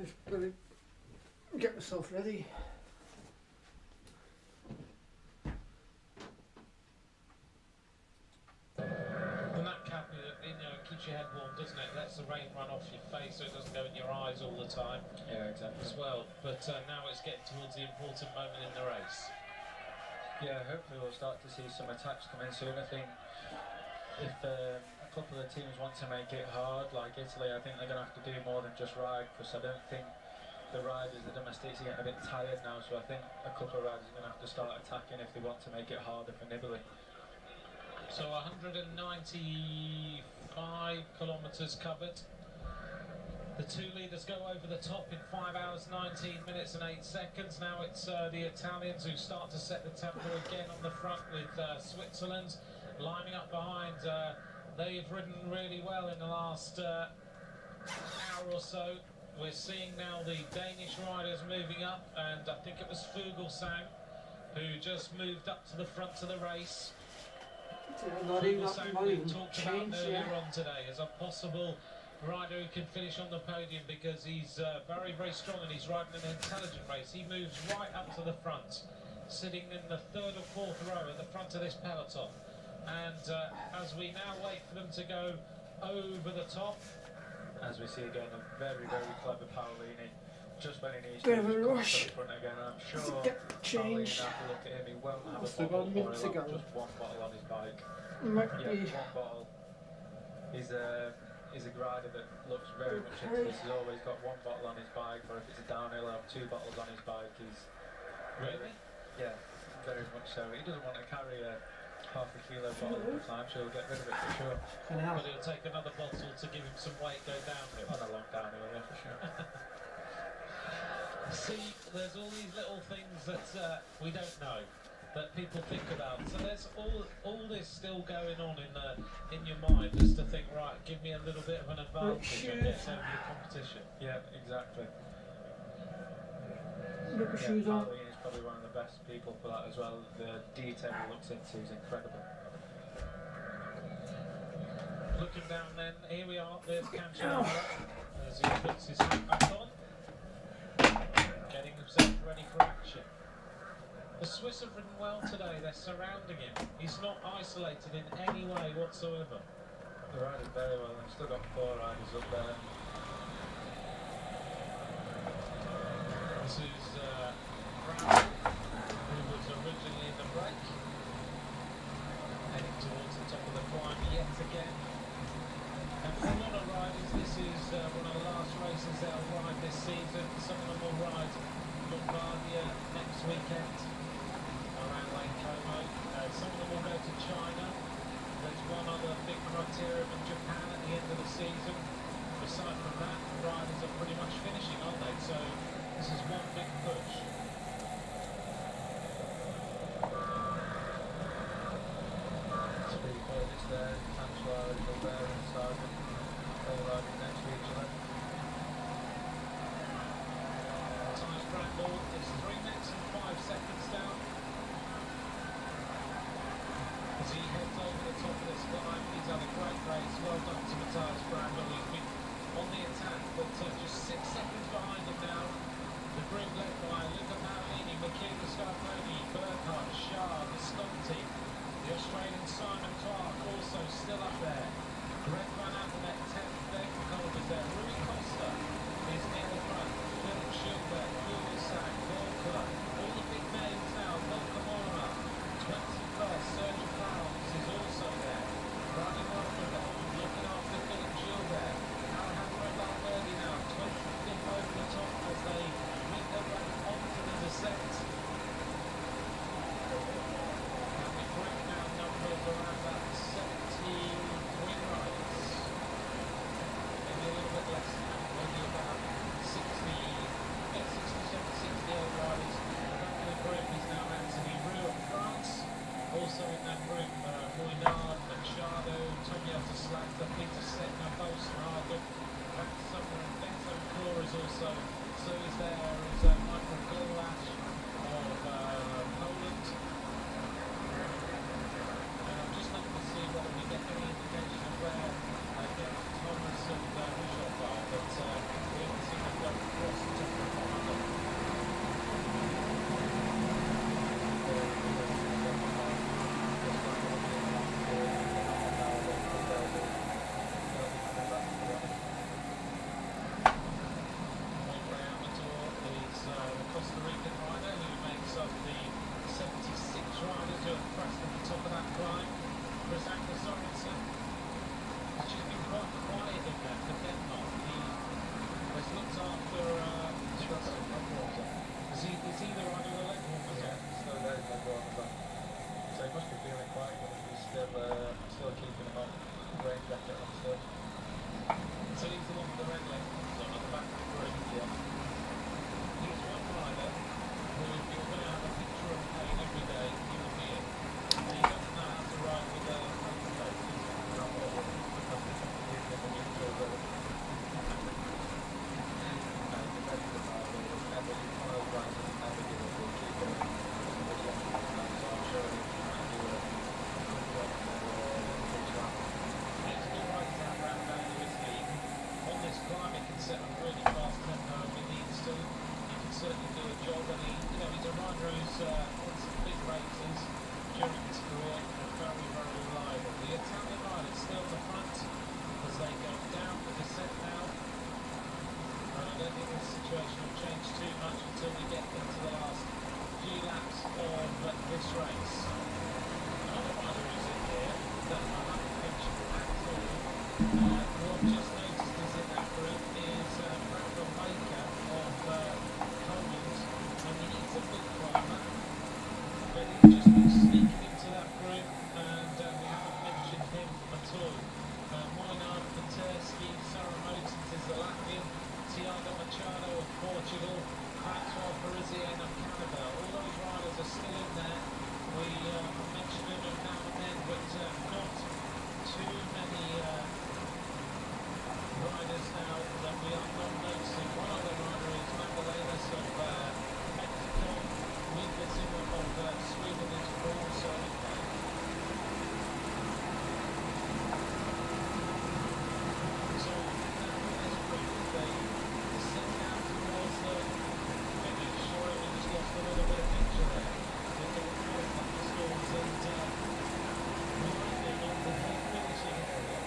Just really get myself ready. And that cap, keeps your head warm, doesn't it? Lets the rain run off your face so it doesn't go in your eyes all the time. Yeah, exactly. As well. But now it's getting towards the important moment in the race. Yeah, hopefully we'll start to see some attacks come in soon. I think if a couple of teams want to make it hard, like Italy, I think they're going to have to do more than just ride, because I don't think the riders, the domestics, are getting a bit tired now, so I think a couple of riders are going to have to start attacking if they want to make it harder for Nibali. So 195 kilometres covered. The two leaders go over the top in 5 hours, 19 minutes and 8 seconds. Now it's the Italians who start to set the tempo again on the front, with Switzerland lining up behind. They've ridden really well in the last hour or so. We're seeing now the Danish riders moving up, and I think it was Fuglsang who just moved up to the front of the race. Not even talked changed, about earlier on today as a possible rider who can finish on the podium, because he's very, very strong and he's riding an intelligent race. He moves right up to the front, sitting in the 3rd or 4th row at the front of this peloton. And as we now wait for them to go over the top, as we see again, a very, very clever Paolini. Just when he needs bit to, of a rush. to the front again. I'm sure Change. Paolini, have to look at him. He won't have Must a have bottle, gone or minutes he'll have ago. just one bottle on his bike. Might Yeah, be. one bottle. He's a rider that looks very much into this. He's always got one bottle on his bike, or if it's a downhill, he'll have 2 bottles on his bike. He's really? yeah, very much so. He doesn't want to carry a half a kilo bottle at a time, so he'll get rid of it for sure. But he'll take another bottle to give him some weight, go downhill. On a long downhill, yeah, for sure. See, there's all these little things that we don't know, that people think about. So there's all this still going on in your mind, just to think, right, give me a little bit of an advantage against over your competition. Yeah, exactly. Look at shoes on. Paolini is probably one of the best people for that as well. The detail he looks into is incredible. Looking down then, here we are, there's Cancellara as he puts his hat back on, getting himself ready for action. The Swiss have ridden well today, they're surrounding him. He's not isolated in any way whatsoever. They're riding very well, they've still got 4 riders up there. This is Brown, who was originally in the break, heading towards the top of the climb yet again. And for a lot of riders, this is one of the last races they'll ride this season. Some of them will ride Lombardia next weekend around Lake Como. Some of them will go to China. There's one other big criterium in Japan at the end of the season. Aside from that, riders are pretty much finishing, aren't they? So this is one big push. Three furthest there, Cancellara, Gilbert and Sargent, all riding next to each other. Matthias Brandl is 3 minutes and 5 seconds down. As he heads over the top of this climb, he's had a great race. Well done to Matthias Brandl. He's been on the attack, but just 6 seconds behind him now. The group led by Luca Paolini, Michele Scarponi, Burkhardt, Shah, Visconti. The Australian Simon Clark also still up there. Greg Van Avermaet, 10th, David Kolb is there. Rui Costa is near the front. Philip Schilbert, Fuglsang, Volker, all the big names now. Volker Moura, 21st, Sergio Fowles is also there. Riding well for them, looking after Philip Gilbert. won some big races during his career and very, very reliable. The Italian rider is still in the front as they go down the descent now. And I don't think this situation will change too much until we get into the last few laps of this race. Another rider who's in here that I haven't mentioned at all, who I've just noticed is in that group, is Flobecq of Poland. And he's a big climber, but he's just been sneaking into that group, and we haven't mentioned him at all. Hainaut, Petersky, is the Latvian, Tiago Machado of Portugal, Maxwell Parisian of Canada. All those riders are still in there. We mention them now and then, but not too many riders now that we are not noticing. One other rider is Magdalenas of Mexico, Wilkinson of Sweden is also in there. So now this group, they sit down towards the finish. Sorry, we just lost a little bit of picture there. With the report of the scores and landing on the finishing area.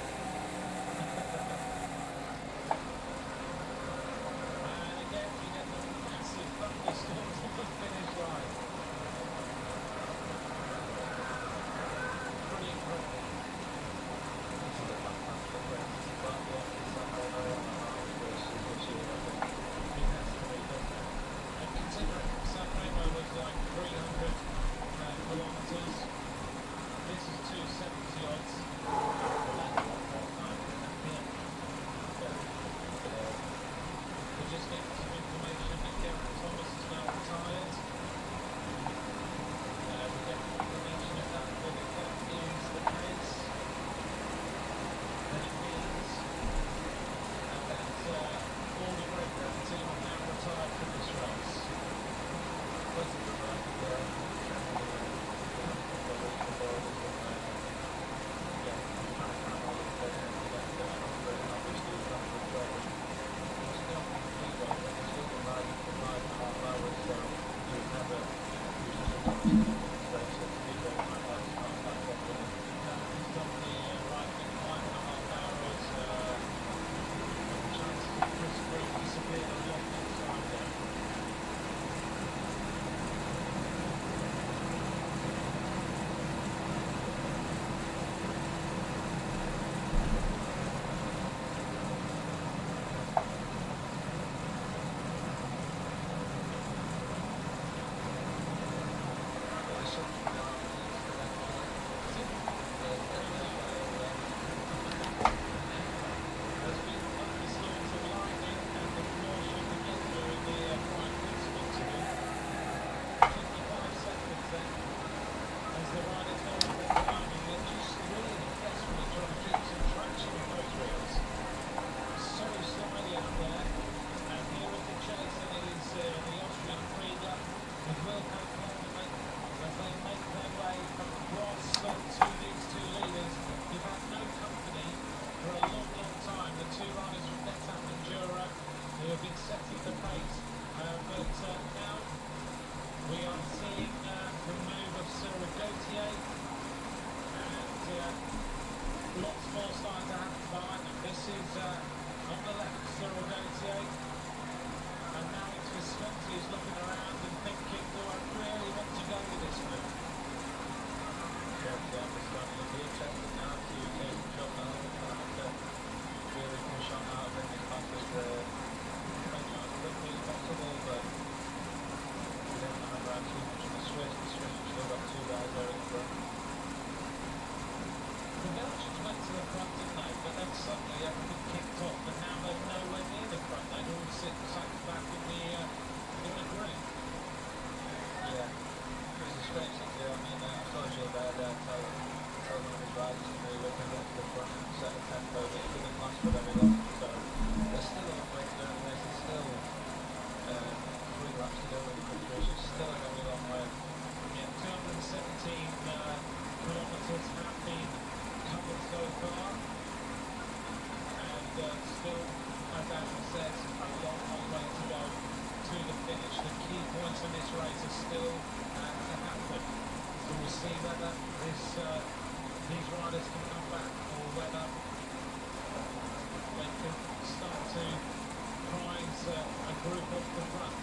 group up the front.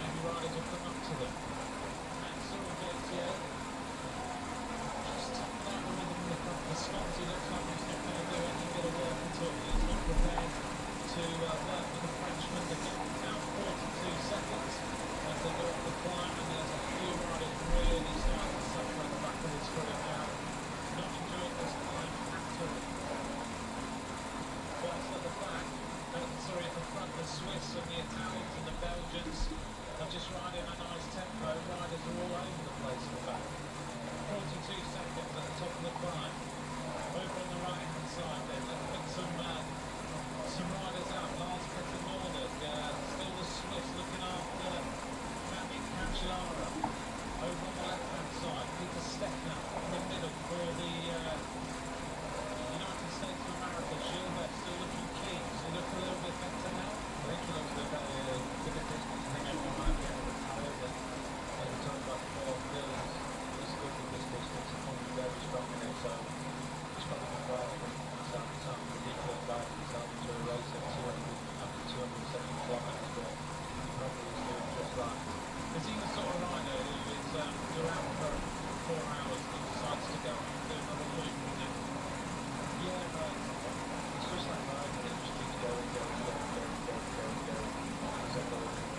Maybe riders will come up to them. Axel Gautier just taking out the rhythm in the front. The Scotty looks like he's not going to do any bit of work at all. He's not prepared to work with the Frenchman. The gap is now 42 seconds as they go up the climb, and there's a few riders really starting to suffer at the back of this group now. Not enjoying this climb at all. Whilst at the back, at the front, the Swiss and the Italians and the Belgians are just riding a nice tempo. Riders are all over the place at the back. 42 seconds at the top of the climb. Over on the right hand side then, let's pick some riders out. Lars Petter Nordic, still the Swiss looking after Fabio Cancellara. Over on the left hand side, Peter Steckner in the middle for the United States of America. Gilbert still looking keen. Does he look a little bit better now? I think he looks a bit better. The difference between everyone might be able to tell that when we talk about the four fields, he's good with this distance and comes very strong in it, so he's got the drive from sounds ridiculous driving himself into a race at 270 kilometres, but probably he's doing just right. Is he the sort of rider who is around for 4 hours and decides to go and do another loop with it? Yeah, but it's just like riding, it just keeps going. He's unbelievable.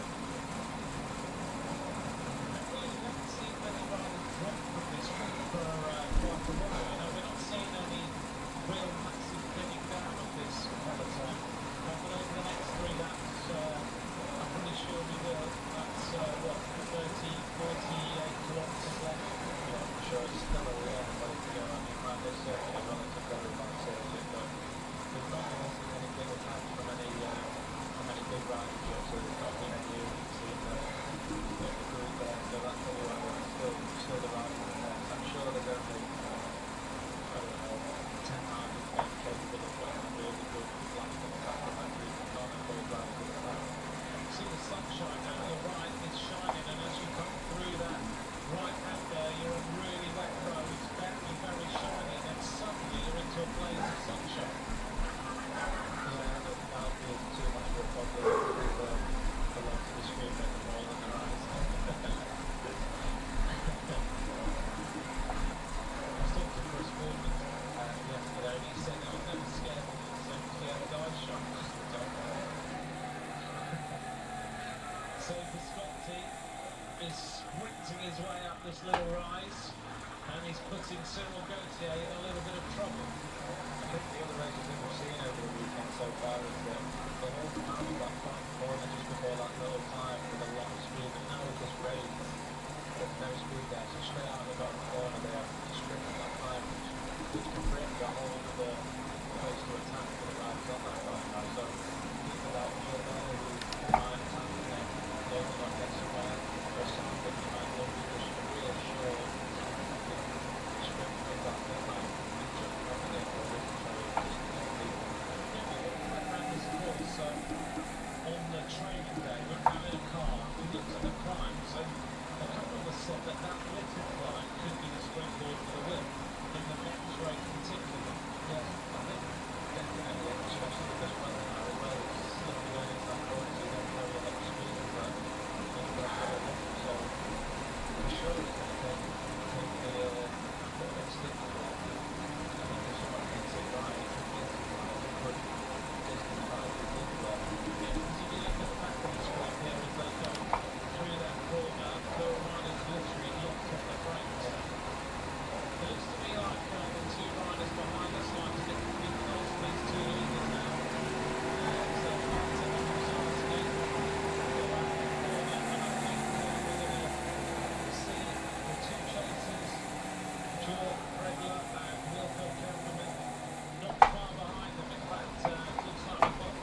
Really haven't seen many riders drop from this group for quite a while. You know, we're not seeing any real massive thinning down of this peloton. But over the next 3 laps, I'm pretty sure we will. That's 48 kilometres left. Yeah, I'm sure it's still a long way to go. I mean, man, this everyone is a very bad circuit, but we've not really seen any big attacks from any big riders yet, so there's not been any urgency in the group there, so that's probably why we're still the riders in there. So I'm sure there's only, I don't know, 10 riders maybe capable of putting a really good last attack from that group, not a full riders in the back. See the sunshine down the right is shining, and as you come through that right hand there, you're on really wet road. It's very, very shiny, and then suddenly you're into a blaze of sunshine. Yeah, I don't think that'll be too much of a problem with the lots of the screen at the more than the rise. I was talking to Chris Bournemouth yesterday, and he said he was never scared of it, so he had a dive shot just at the top. So Visconti is sprinting his way up this little rise, and he's putting Cyril Gautier in a little bit of trouble. I think the other races that we've seen over the weekend so far is that they all come out of that front corner just before that little time with a lot of speed, and now with this race, there's no speed there, so straight out of the bottom corner they have to sprint at that time, which can bring the whole of the place to attack for the riders on that side now, so people like me and there who might attack and then they'll not get somewhere, or something that you might love because you're really sure sprint with that deadline and jump on the day for it, so just Around this course, so on the training day, when we were in a car, we looked at the climbs, and a couple of us said that little climb could be the springboard for the win, in the men's race particularly. yeah, I think definitely, especially because when they are as well, it's slipping going into that corner, so they don't carry a lot of speed and that so I'm sure it's going to take the next step to that. I think if someone hits it right, it could be a good distance by the people there. Yeah, because if you look at the back of the screen here, as they go through that corner, the riders literally locked on the brakes. It looks to me like the 2 riders behind us like to get pretty close to these 2 leaders now. So Martin and Musarski go out the corner, and I think we're going to see the 2 chasers, Georg Pregler and Wilco Kelderman, not far behind them. In fact, it looks like we've got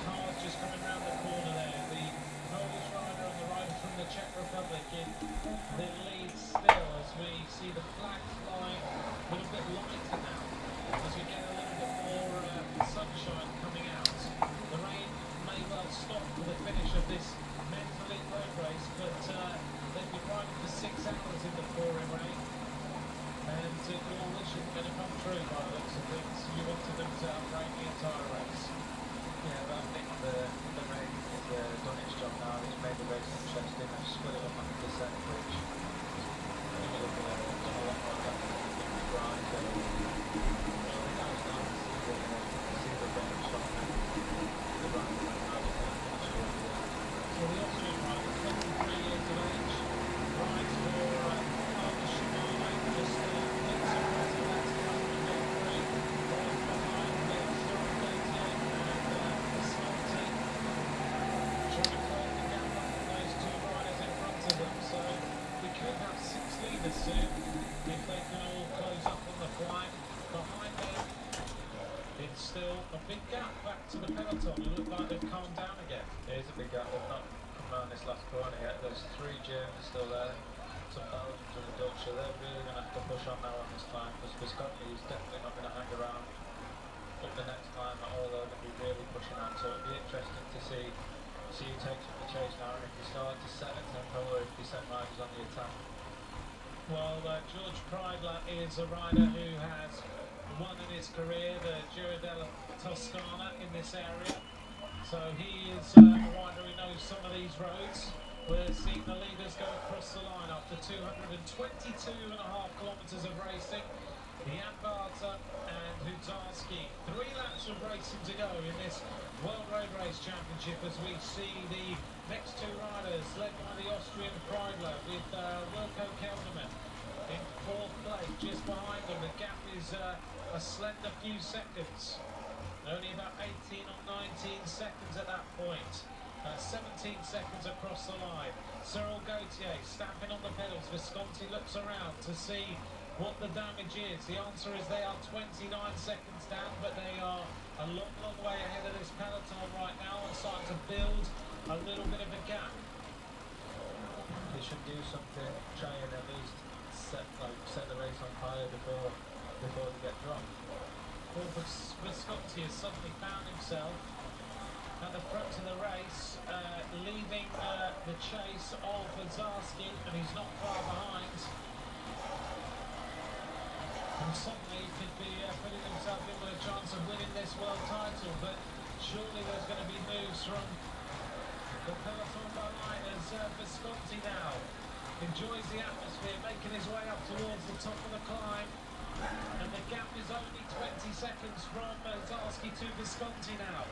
cars just coming round the corner there. The Polish rider and the rider from the Czech Republic in the lead still, as we see the flag flying a little bit lighter now, as we get a little bit more sunshine coming out. The rain may well stop for the finish of this men's elite road race, but they've been riding for 6 hours in the pouring rain, and you all wish it was going to come true by the looks of things. You wanted them to outrain the entire race. Yeah, but I think the rain has done its Wallonia. There's 3 Germans still there, some Belgians and the Dutch, so they're really going to have to push on now on this climb, because Visconti is definitely not going to hang around up the next climb at all. They're going to be really pushing on, so it'll be interesting to see who takes up the chase now, and if they start to set a tempo or if they set riders on the attack. Well, George Preidler is a rider who has won in his career the Giro della Toscana in this area, so he is a rider who knows some of these roads. We're seeing the leaders go across the line after 222.5 kilometres of racing. Jan Barter and Hutarski. 3 laps of racing to go in this World Road Race Championship, as we see the next 2 riders led by the Austrian Preidler with Wilco Kelderman in 4th place. Just behind them, the gap is a slender few seconds. Only about 18 or 19 seconds at that point. 17 seconds across the line. Cyril Gauthier stamping on the pedals. Visconti looks around to see what the damage is. The answer is they are 29 seconds down, but they are a long, long way ahead of this peloton right now and starting to build a little bit of a gap. They should do something, try and at least set the race on fire before they get dropped. Well, Visconti has suddenly found himself at the front of the race, leaving the chase of Zarski, and he's not far behind. And suddenly he could be putting himself in with a chance of winning this world title, but surely there's going to be moves from the peloton behind as Visconti now enjoys the atmosphere, making his way up towards the top of the climb, and the gap is only 20 seconds from Zarski to Visconti now,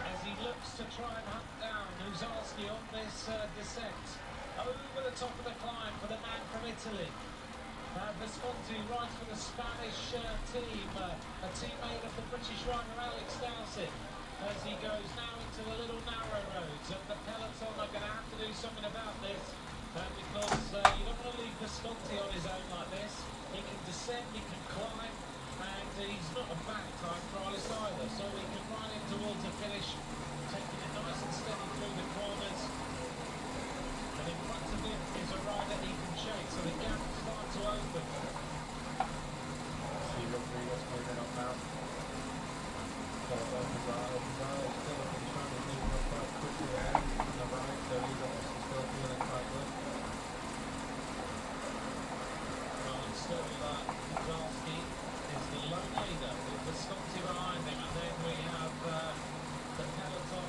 as he looks to try and hunt down Zarski on this descent over the top of the climb for the man from Italy. Visconti rides for the Spanish team, a teammate of the British rider Alex Dowsett, as he goes now into the little narrow roads, and the peloton are going to have to do something about this, because you don't want to leave Visconti on his own like this. He can descend, he can climb, and he's not a bad time rider either, so he can ride in towards the finish, taking it nice and steady through the corners. And in front of him is a rider he can chase, so the gap is starting to open. See Rodriguez moving up now. Pizarro still trying to move up quite quickly there on the right, so he's obviously still feeling quite good. Well, it's still Zarski is the lone leader with Visconti behind him, and then we have the peloton.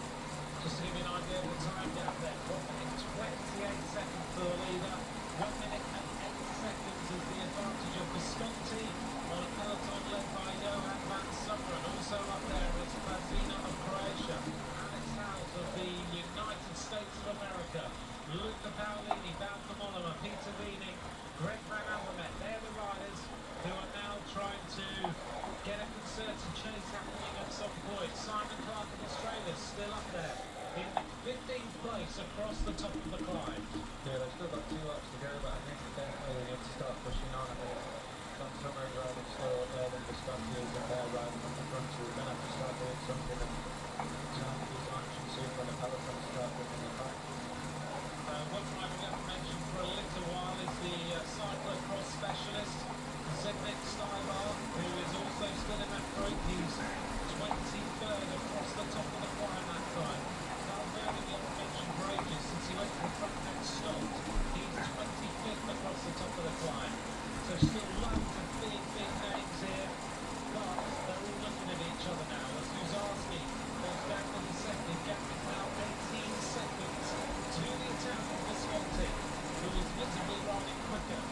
Just to give you an idea of the time gap there, 1 minute 28 seconds for the leader, 1 minute and 8 seconds is the advantage of Visconti on a peloton led by Johan van Summeren. Also up there is Pazina of Croatia, Alex Howes of the United States of America, Luca Paolini, bound for Mollema, Peter Wiening, Greg Van Avermaet. They're the riders who are now trying to get a concerted chase happening at some point. Simon Clark of Australia still up there in 15th place across the top of the climb. Yeah, they've still got 2 laps to go, but I think definitely they need to start pushing on. I mean, Van Summeren riding slow up there, then Visconti is in there riding on the front, so we're going to have to start doing something and try and do some action soon when the peloton start bringing it back. One driver we haven't mentioned for a little while is the cyclocross specialist, Zdeněk Stybar, who is also still in that group. He's 23rd across the top of the climb that time. Valverde, we haven't mentioned for ages since he went to the front and stopped. He's 25th across the top of the climb. So still loads of big names here, but they're all looking at each other now. As Zarski goes down to the second, gap is now 18 seconds to the attack of Visconti, who is visibly riding quicker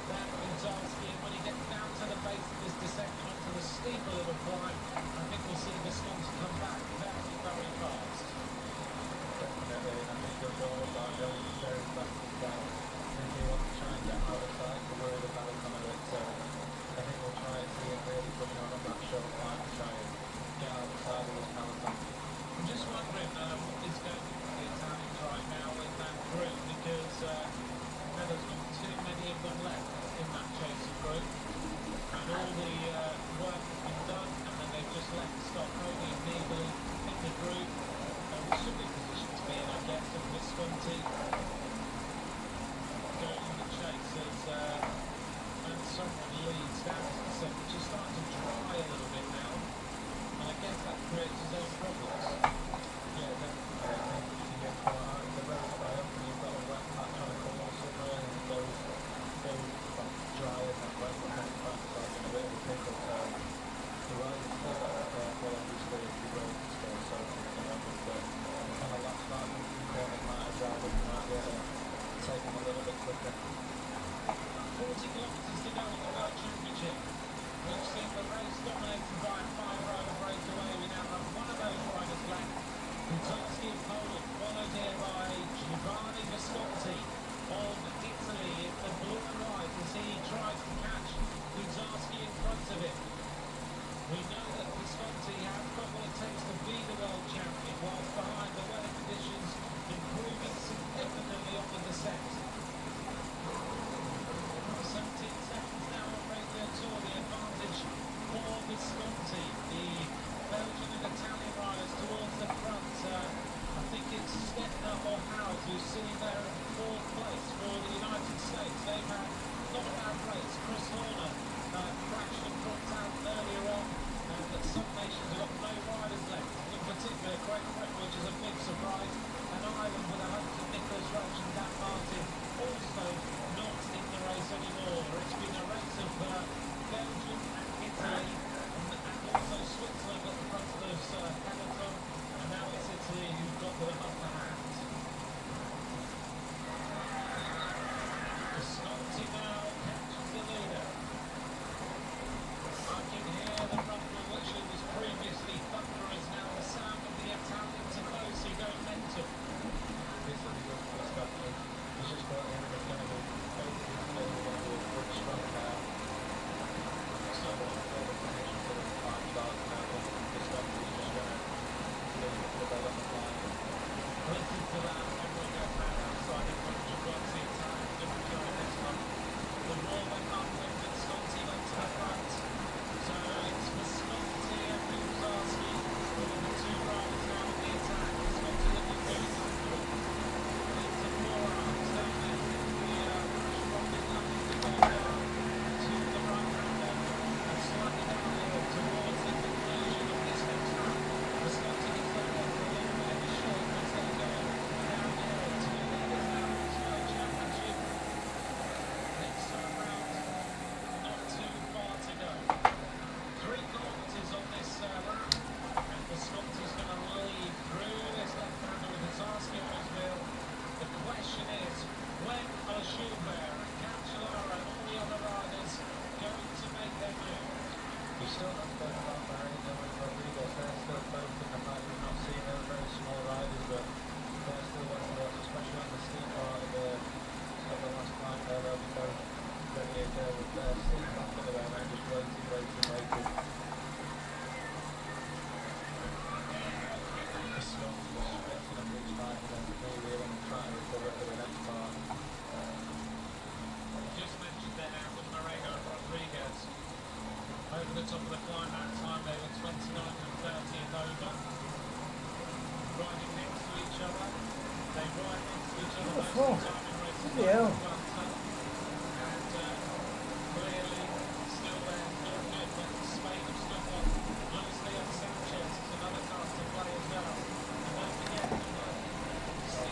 than Zarski. And when he gets down to the base of this descent onto the steeper little climb, I think we'll see Visconti come back very, very fast. Definitely, and I think they'll go going very fast as well. I think they want to try and get out of sight to worry the peloton a bit, so I think we'll try and see him really pushing on that short climb to try and get out of sight of this peloton. I'm just wondering what is going to be the Italians right now in that group, because there's not too many of them left in that chasing group, and all the work has been done, and then they've just left Stockholm and Nibali in the group, which should be positioned to be in, I guess, if right next to each other What the most of fuck? the time in races Bloody like hell. this one. And clearly still there, still good, but Spain have still got Luis Leon Sanchez, who's another cast to play as well. And don't forget, number 16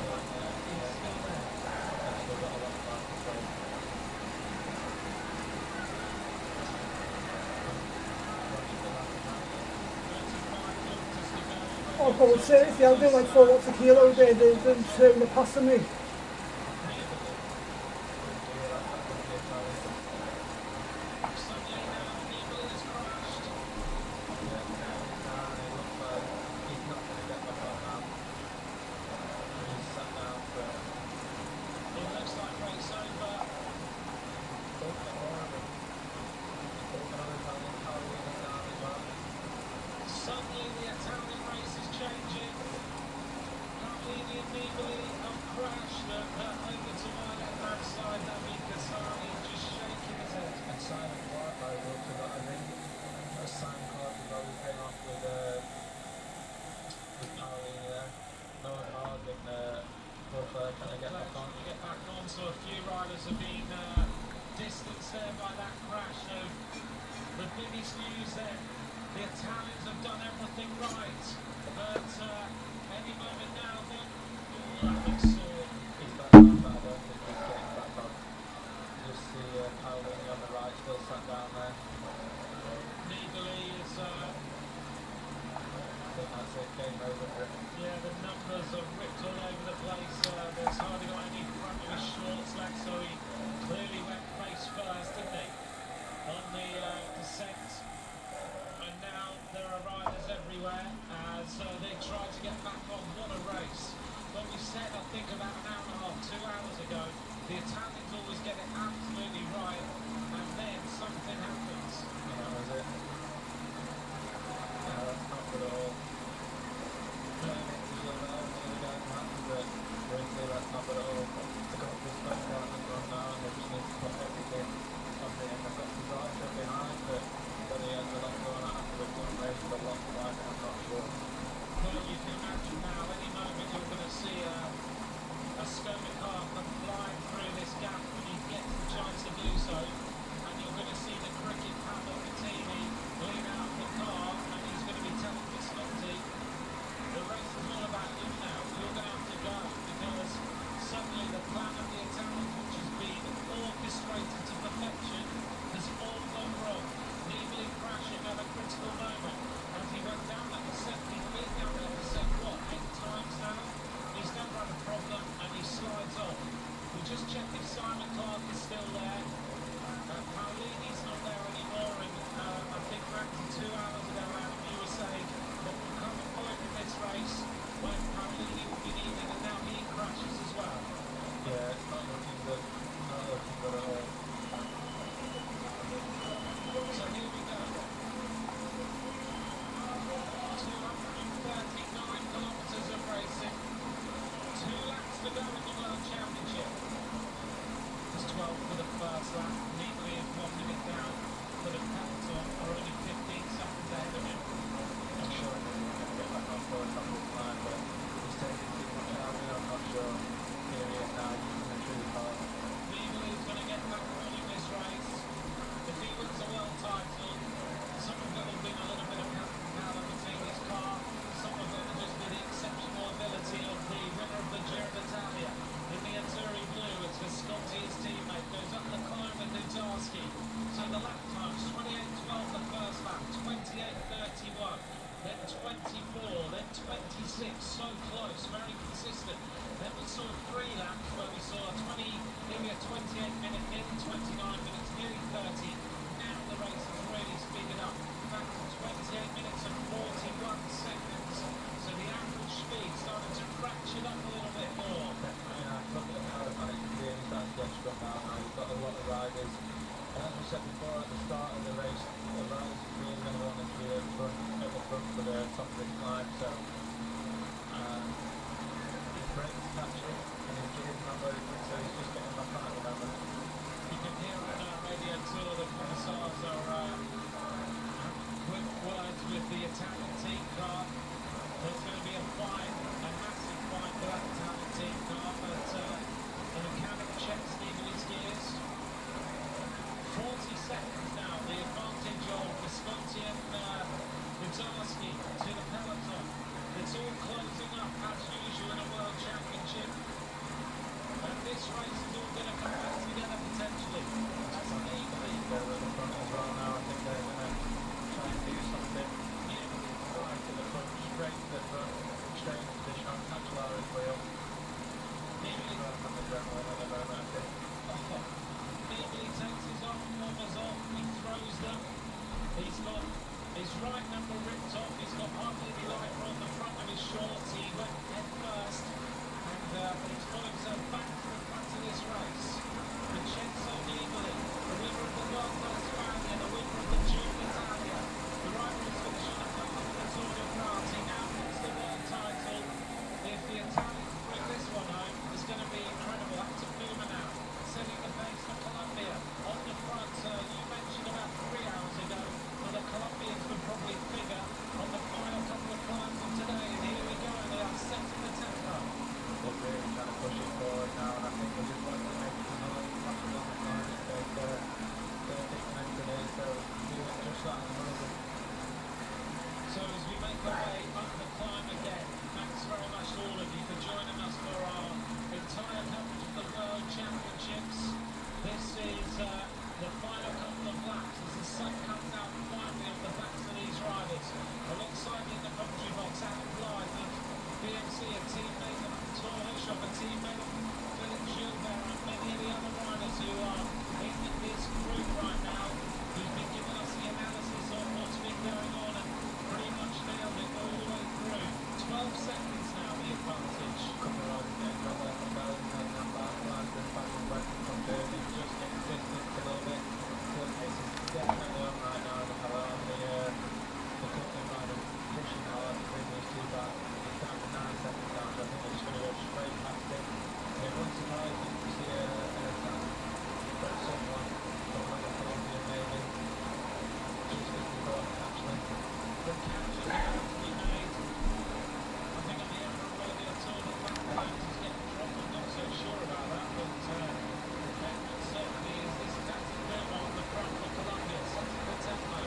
Wallonia is still there. I've still got a lot of time to play. Oh, I would say, if I'll do like 4 watts a kilo a day, they're serving the past to me. Suddenly the Italian race is changing. Paolini and Nibali have crashed over to my left-hand side. David Casani just shaking his head. And Simon Clark, I wrote to that, I think. Simon Clark as well, who came off with Paolini there. Going hard and Flobecq trying to get back on. To get back on, so a few riders have been distanced there by that crash. So the biggest news there, the Italians have done everything right, but any moment now, then, that looks sore. He's back on, but I don't think he's getting back on. Just see Paolini on the right, still sat down there. Nibali is, I think that's it, game over for him. yeah, the numbers are ripped all over the place. There's hardly got any front of his shorts left, so he clearly went face first, didn't he, on the descent. And now there are riders everywhere as they try to get back on. What a race. What we said, I think, about an hour and a half, 2 hours ago, the Italians always get it absolutely right, and then something happens. And that was it. That's not good at all. That's not good at all. They've got this first one and run now, and they just need to put everything on the end. They've got the driver behind, but he has a lot going on afterwards on the race with a lot of life, I'm not sure. Well, you can imagine now, any moment you're going to see a Skoda car come flying through this gap when he gets the chance to do so, and you're going to see the cricket paddock Martini lean out of the car, and he's going to be telling Visconti, the race is all about you now, you're going to have to go, because suddenly the plan of the Italians, which has been orchestrated to perfection, has all gone wrong. Nibali crashing at a critical moment, as he went down that descent. He's been down that descent, what, 8 times now? He's never had a problem, and he slides off. We just checked if Simon Clark is still there. Paolini's not there anymore, and I think back to 2 hours ago, Adam, you were saying there will come a point in this race when Paolini will be needed, and now he crashes as well. Yeah, it's not looking good. Not looking good at all. So here we go. 239 kilometres of racing. 2 laps to go in the World Championship. It's 12 for the first lap. Nibali is winding it down for the peloton, are only 15 seconds ahead of him. I'm sure he's going to get back on board on this line, but he's taking too much out of it, I'm not sure. Here he is now, using the true car. Nibali is going to get back on in this race. If he wins the world title, some of it will be a little bit of power between his car. Some of it will just be the exceptional ability of the winner of the Giro d'Italia in the Azzurri blue. It's Visconti, his teammate, goes up the climb with Nutarski. So the lap times, 28.12 the first lap, 28.31, then 24, then 26, so close, very consistent. Then we saw 3 laps where we saw nearly a 28-minute in, 29 minutes, nearly 30. Now the race is really speeding up, back to 28 minutes and 41 seconds. So the average speed starting to ratchet up a little bit more. Definitely, I look at the power panic really starting to get strong out now. You've got a lot of riders. And as we said before at the start of the race, the riders are really going to want to be at the front for the top of the climb. So his brakes catching and his gear's not very quick, so he's just getting back on at the moment. You can hear on our radio tour the adrenaline at the moment, I think. Neatly takes his arm warmers off, he throws them. He's got his right number ripped off, he's got hardly any light on the front of his shorts, he went head first, and he's got himself back to the front of this race. Vincenzo Nibali, the winner of the World Class Spanier, the winner of the June Italia, the rider is finishing at the top of the Tour de France. He now gets the world title. If the Italians bring this one home, it's going to be incredible. Up to Puma now, setting the pace for Colombia. On the front, you mentioned about 3 hours ago, well, the Colombians would probably figure on the final couple of climbs of today, and here we go, they are setting the tempo. They're really trying to push it forward now, and I think they just want to make it hard. Passes on the climb, they're big men today, so doing just that at the moment. So as we make our way up the climb again, thanks very much to all of you for joining us for our entire coverage of the World Championships. This is the final couple of laps as the sun comes out finally on the backs of these riders. Alongside me in the commentary box, Adam Blythe of BMC, a teammate of Tour Hishop, a teammate of Philip Gilbert, and many of the other riders who are in this group right now. He's been giving us the analysis of what's been going on and pretty much nailed it all the way through. 12 seconds now, the advantage. Couple of riders getting got there from Belgium, and that last line been back and back from Germany, just getting distance a little bit. So this is definitely on right now. The Colombia rider pushing hard, bring those two back. It's down to 9 seconds now, so I think they're just going to go straight past it. And it wouldn't surprise me to see an attack from someone from like a Colombia maybe. Just as important actually. The catch is about to be made. I think on the Aerobrody I told that Black is getting dropped. I'm not so sure about that, but certainly is this tactic there on the front for Colombia, setting the tempo,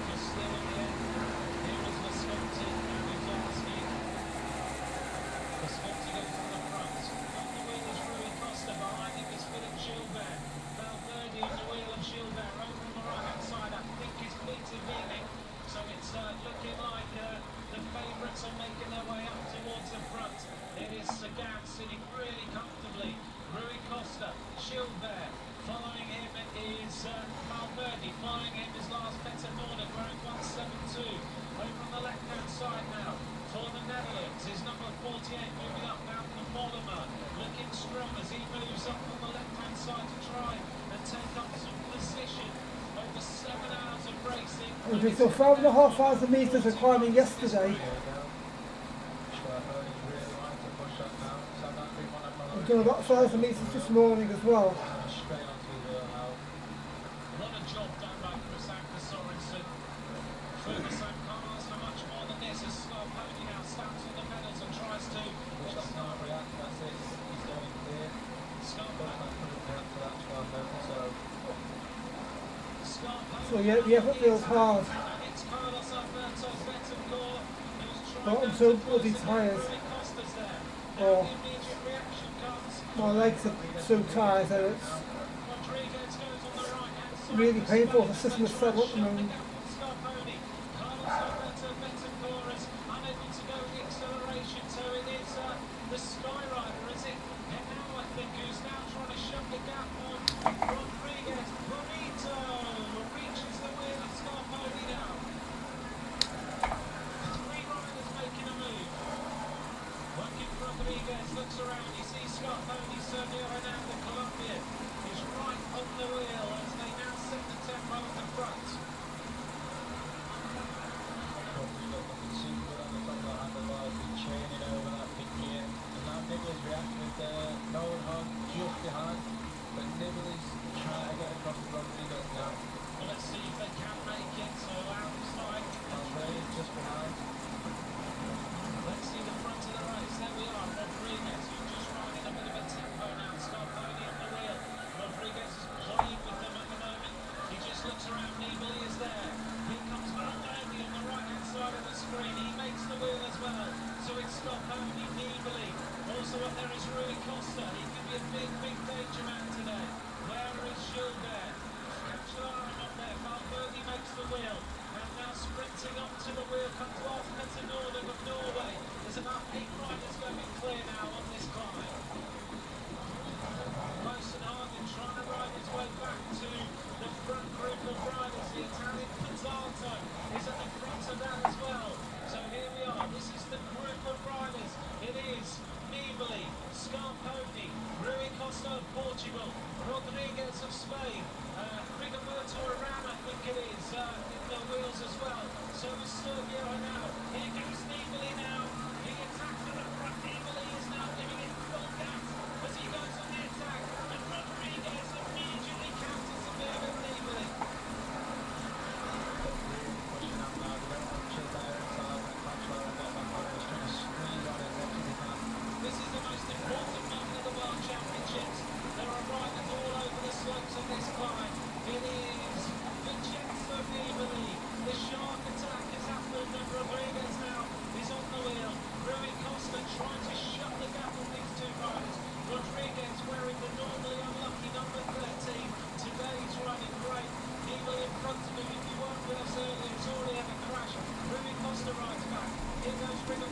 just still in the end. Here is Visconti and Uzarski. Visconti goes to the front. On the wheel is Rui Costa, behind him is Philip Gilbert. Valverde on the wheel of Gilbert, over on the right hand side, I think it's Peter Wiening. So it's looking like the favourites are making their way up towards the front. It is Sagan sitting really comfortably. Rui Costa, Gilbert. Following him is Valverde. Following him is Lars Petter Nordic wearing 172. Over on the left-hand side now for the Netherlands is number 48 moving up now from Mollema. Looking strong as he moves up on the left-hand side to try and take up some position. Over 7 hours of racing. Okay, so 5,500 metres of climbing yesterday. We've done about 1,000 metres this morning as well. What a job done by Chrysanthus Sorensen. Further San Carlos for much more than this as Scarponi now stamps on the pedals and tries to. That's not react, that's it, he's going clear. So yeah, the effort feels hard. It's Carlos Alberto Betancourt who's trying But I'm so bloody tired. Oh, my legs are so tired that it's really painful to sit in the saddle at the moment. The Skyrider, is it? Hainaut, I think, who's now trying to shut the gap on Rodriguez. Bonito reaches the wheel of Scarponi now. 3 riders making a move. Working Rodriguez, looks around, he sees Scarponi, Sergio Hernando, Colombia is right on the wheel as they now set the tempo at the front. Nibali's reacting with Nolan Hogg just behind, but Nibali's trying to get across the Rodriguez now. Well, let's see if they can make it. So outside, Alvarez just behind. let's see the front of the race. There we are. Rodriguez, who's just riding a bit of a tempo now. Scarponi on the wheel. Rodriguez is playing with them at the moment. He just looks around. Nibali is there. Here comes Valverde on the right-hand side of the screen. He makes the wheel as well. So it's Scarponi, Nibali. Also up there is Rui Costa. He could be a big, big danger man today. Where is Gilbert? Cancellara not there. Valverde makes the wheel. And now sprinting up to the wheel comes Lars Petter Nordic of Norway. There's about 8 riders going clear now on this climb.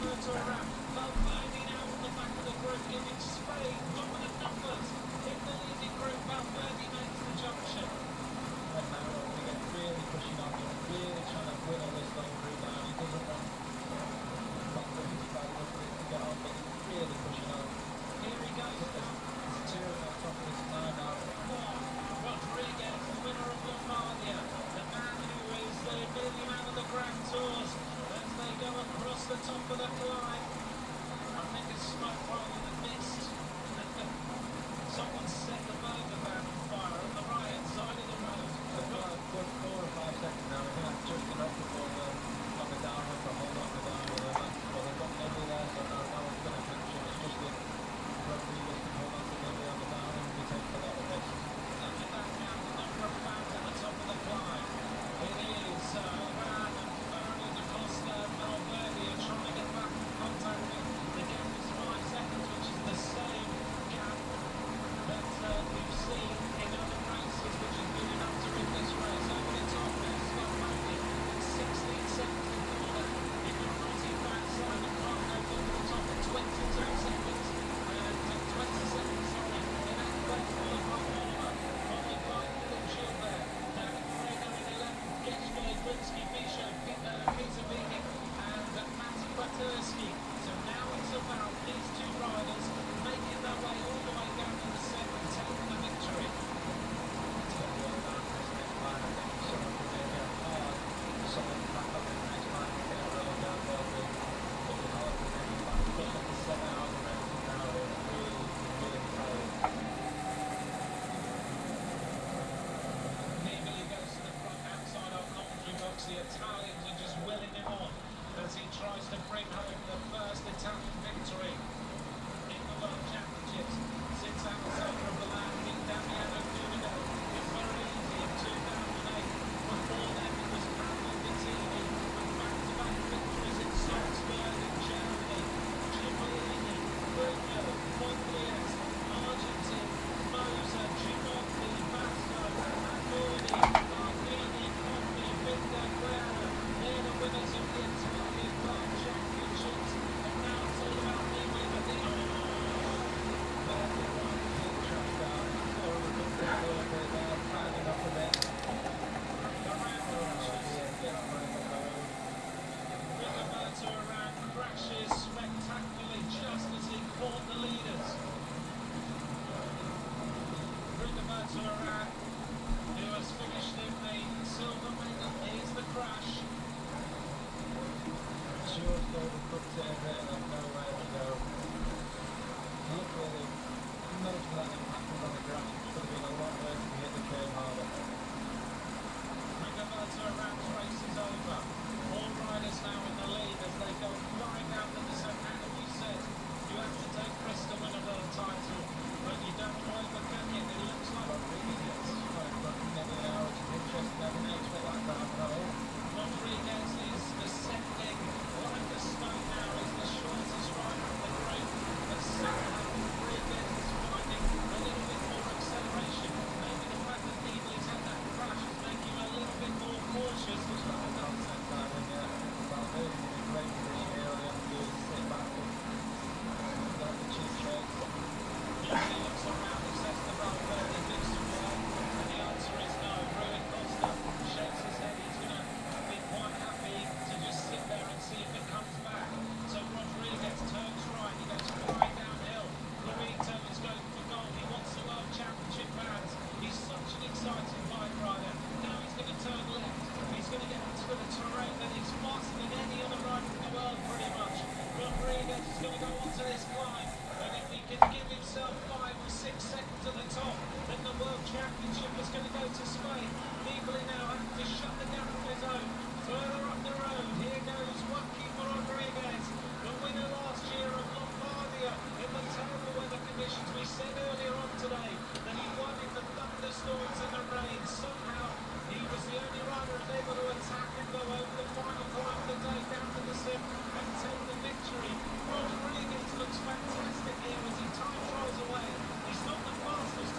Rigoberto around. Valverde now on the back of the group, giving Spain dominant numbers. In the leading group, Valverde makes the junction. And now we get really pushing on him, really trying to win on this long route down. He doesn't want Valverde to get on, but he's really pushing on. Here he goes now. There's two on top of this line now. Rodriguez, the winner of Lombardia, the man who is the million man of the Grand Tours, as they go across the top of the climb. I think it's smoke rather than mist. Someone set the burger van on fire on the right hand side of the road. They've got a good 4 or 5 seconds now. I think that's just enough before on the downhill to hold on the downhill. Well, they've got Nibali there, so now one's going to finish it. It's just if Rodriguez can hold on to Nibali on the downhill, he takes a lot of risk. Look at that now, the number of fans at the top of the climb. It is Van and Fernando da Costa and Valverde are trying to get back in contact with. The gap is 5 seconds, which is the same gap that we've seen in other races, which is good enough to win this race. Over the top, there's Valverde, 16 seconds in corner. If you're right back side, the car goes over the top at 22 seconds. And 20 seconds, sorry, in that place for Wallonia. Followed by Belgium there. David Fredo in 11th, Geschke, Winsky, Bishop, Pizabini, and Matti Baterski. So now it's about these two riders making their way all the way down to the 7th, taking the victory. It's going to be all about this next line. I think someone can make it hard. Someone can back up in the next line and get a roll down there. But it's hard to make it back. Look at the 7 hours of racing now. It's really tired. Nibali goes to the front outside our commentary box. The Italians are just willing him on as he tries to bring home the first Italian victory in the World Championships since Alessandro Valenti and Damiano Cunego in Firenze in 2008. Before then it was Paolo Bettini with back-to-back victories in Salzburg in Germany, Cipollini, Brugge, Monglies, Argentin, Moser, Gimondi, Basco, Agoni, Martini, Coppi, Vinda, Guerra. They're the winners of the Italian World Championships. And now it's all about Nibali, but the Rigoberto around crashes spectacularly just as he caught the leaders. Rigoberto around, who has finished in the silver medal, here's the crash. Just over quick turn there and nowhere to go. Luckily, most of that impact was on the grass. It could have been a lot worse if he hit the curb harder. Rigoberto around's race is over. All riders now in the lead as they go flying down the descent. And we said you have to take risks to win a world title, but you don't overcome it. It looks like Rodriguez gets like Nibali now, which is interesting. I didn't expect that to happen at all. Rodriguez is descending like a stone now. He's the shortest rider of the group, but somehow Rodriguez is finding a little bit more acceleration. Maybe the fact that Nibali's had that crash is making him a little bit more cautious. Just like a nonsense time in there. Valverde's in a great position here. All they have to do is sit back and let the cheap trade. He looks around and says to Valverde, do some work, and the answer is no. Rui Costa shakes his head. He's going to be quite happy to just sit there and see if it comes back. So Rodriguez turns right. He goes flying downhill. Lorito is going for gold. He wants the World Championship bands. He's such an exciting bike rider. Now he's going to turn left. He's going to get onto the terrain that is faster than any other rider in the world, pretty much. Rodriguez is going to go onto this climb, and if he can give himself 5 or 6 seconds at the top, then the World Championship is going to go to Spain. Nibali now has to shut the gap on his own. Further up the road, here goes Joaquim Rodriguez, the winner last year of Lombardia in the terrible weather conditions. We said earlier on today that he won in the thunderstorms and the rain. Somehow he was the only rider who was able to attack and go over the final climb of the day down to the sim and take the victory. Rodriguez looks fantastic here as he time trials away. He's not the fastest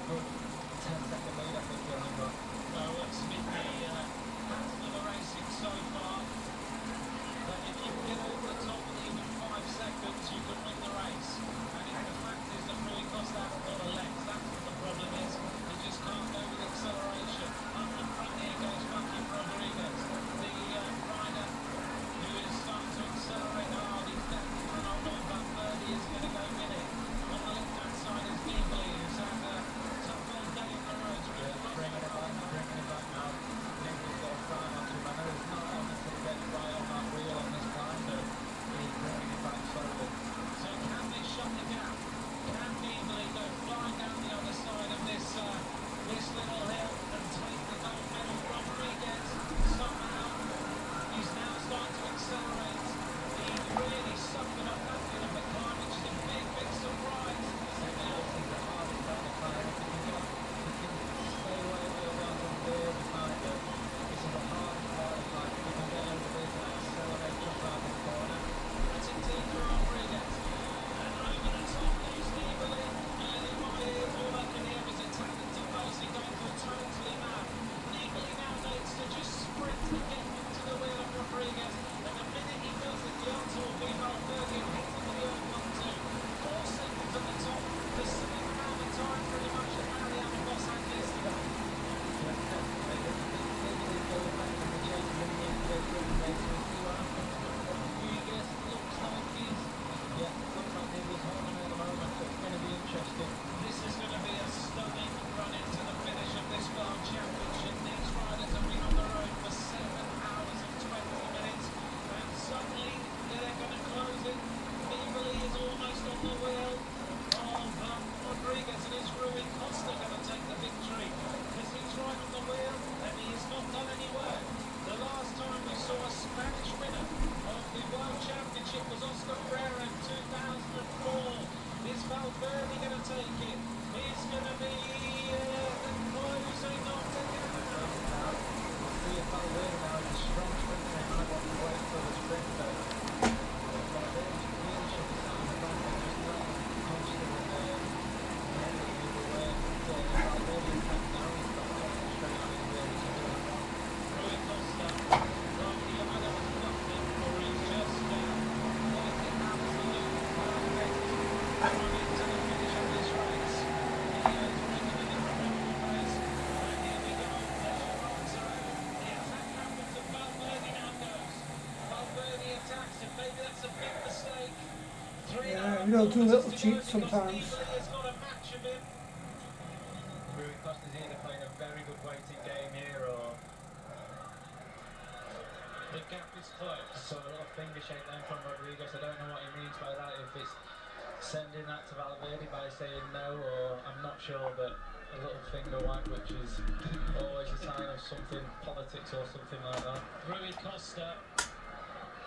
good 10-second lead, I think, for him. But Well, it's been the pattern of the racing so far. But if you can get over the top in even 5 seconds, you can win the race. And the fact is that Rui Costa hasn't got a legs. That's what the problem is. He just can't go with acceleration. Up the front here goes Joaquin Rodriguez, the rider who is starting to accelerate hard. He's definitely Ronaldo Valverde is going to go in it. On the left-hand side is Nibali, who's had a tough all day on the roads. bringing it back now. Nibali's got a fine on him. I know he's not obviously getting right on that wheel on this climb, but he's bringing it back slowly. So can they shut the gap? Can Nibali go flying down the other side of this little hill and take the gold medal? Rodriguez somehow he's now starting to accelerate. He really suffered up that bit of the climb, which is a big surprise. He's the hardest down the climb. If he can stay away with the ones on the other side, but this is the hardest part of the climb. If he can get over this and accelerate just around this corner. That's indeed for Rodriguez. And over the top goes Nibali. And in my ears, all I can hear is Italian tifosi going to totally mad. Nibali now needs to just sprint and get into the wheel of Rodriguez. And the minute he does it, the answer will be Valverde and hits him with the earth 1-2. 4 seconds at the top. The same amount of time pretty much as Mariano Boss had yesterday. This is going to be a stunning run into the finish of this World Championship. These riders have been on the road for 7 hours and 20 minutes, and suddenly they're going to close it. Nibali is almost on the wheel of Rodriguez, and is Rui Costa going to take the victory? Because he's right on the wheel, and he's not done any work. The last time we saw a Spanish winner of the World Championship was Oscar Freire in 2004. Is Valverde going to take it? It's going to be closing off the gap. See if Valverde now is a strong sprinter. He might want to wait for the sprint, though. Valverde really should be sat in the back and just not constant with Nibali either way. Valverde is back now. He's got to concentrate on his wheel. He's doing that. Rui Costa, from the other nothing, or he's just working absolute perfect run into the finish of this race. He is bringing in the incredible pace, and here we go. There's your answer. The attack happens and Valverde now goes. Valverde attacks, and maybe that's a big mistake. Yeah, we don't do little cheats sometimes. Nibali has got a match of him. Rui Costa's either playing a very good waiting game here, or The gap is closed. I saw a little finger shake then from Rodriguez. I don't know what he means by that, if it's sending that to Valverde by saying no, or I'm not sure, but a little finger wag, which is always a sign of something, politics or something like that. Rui Costa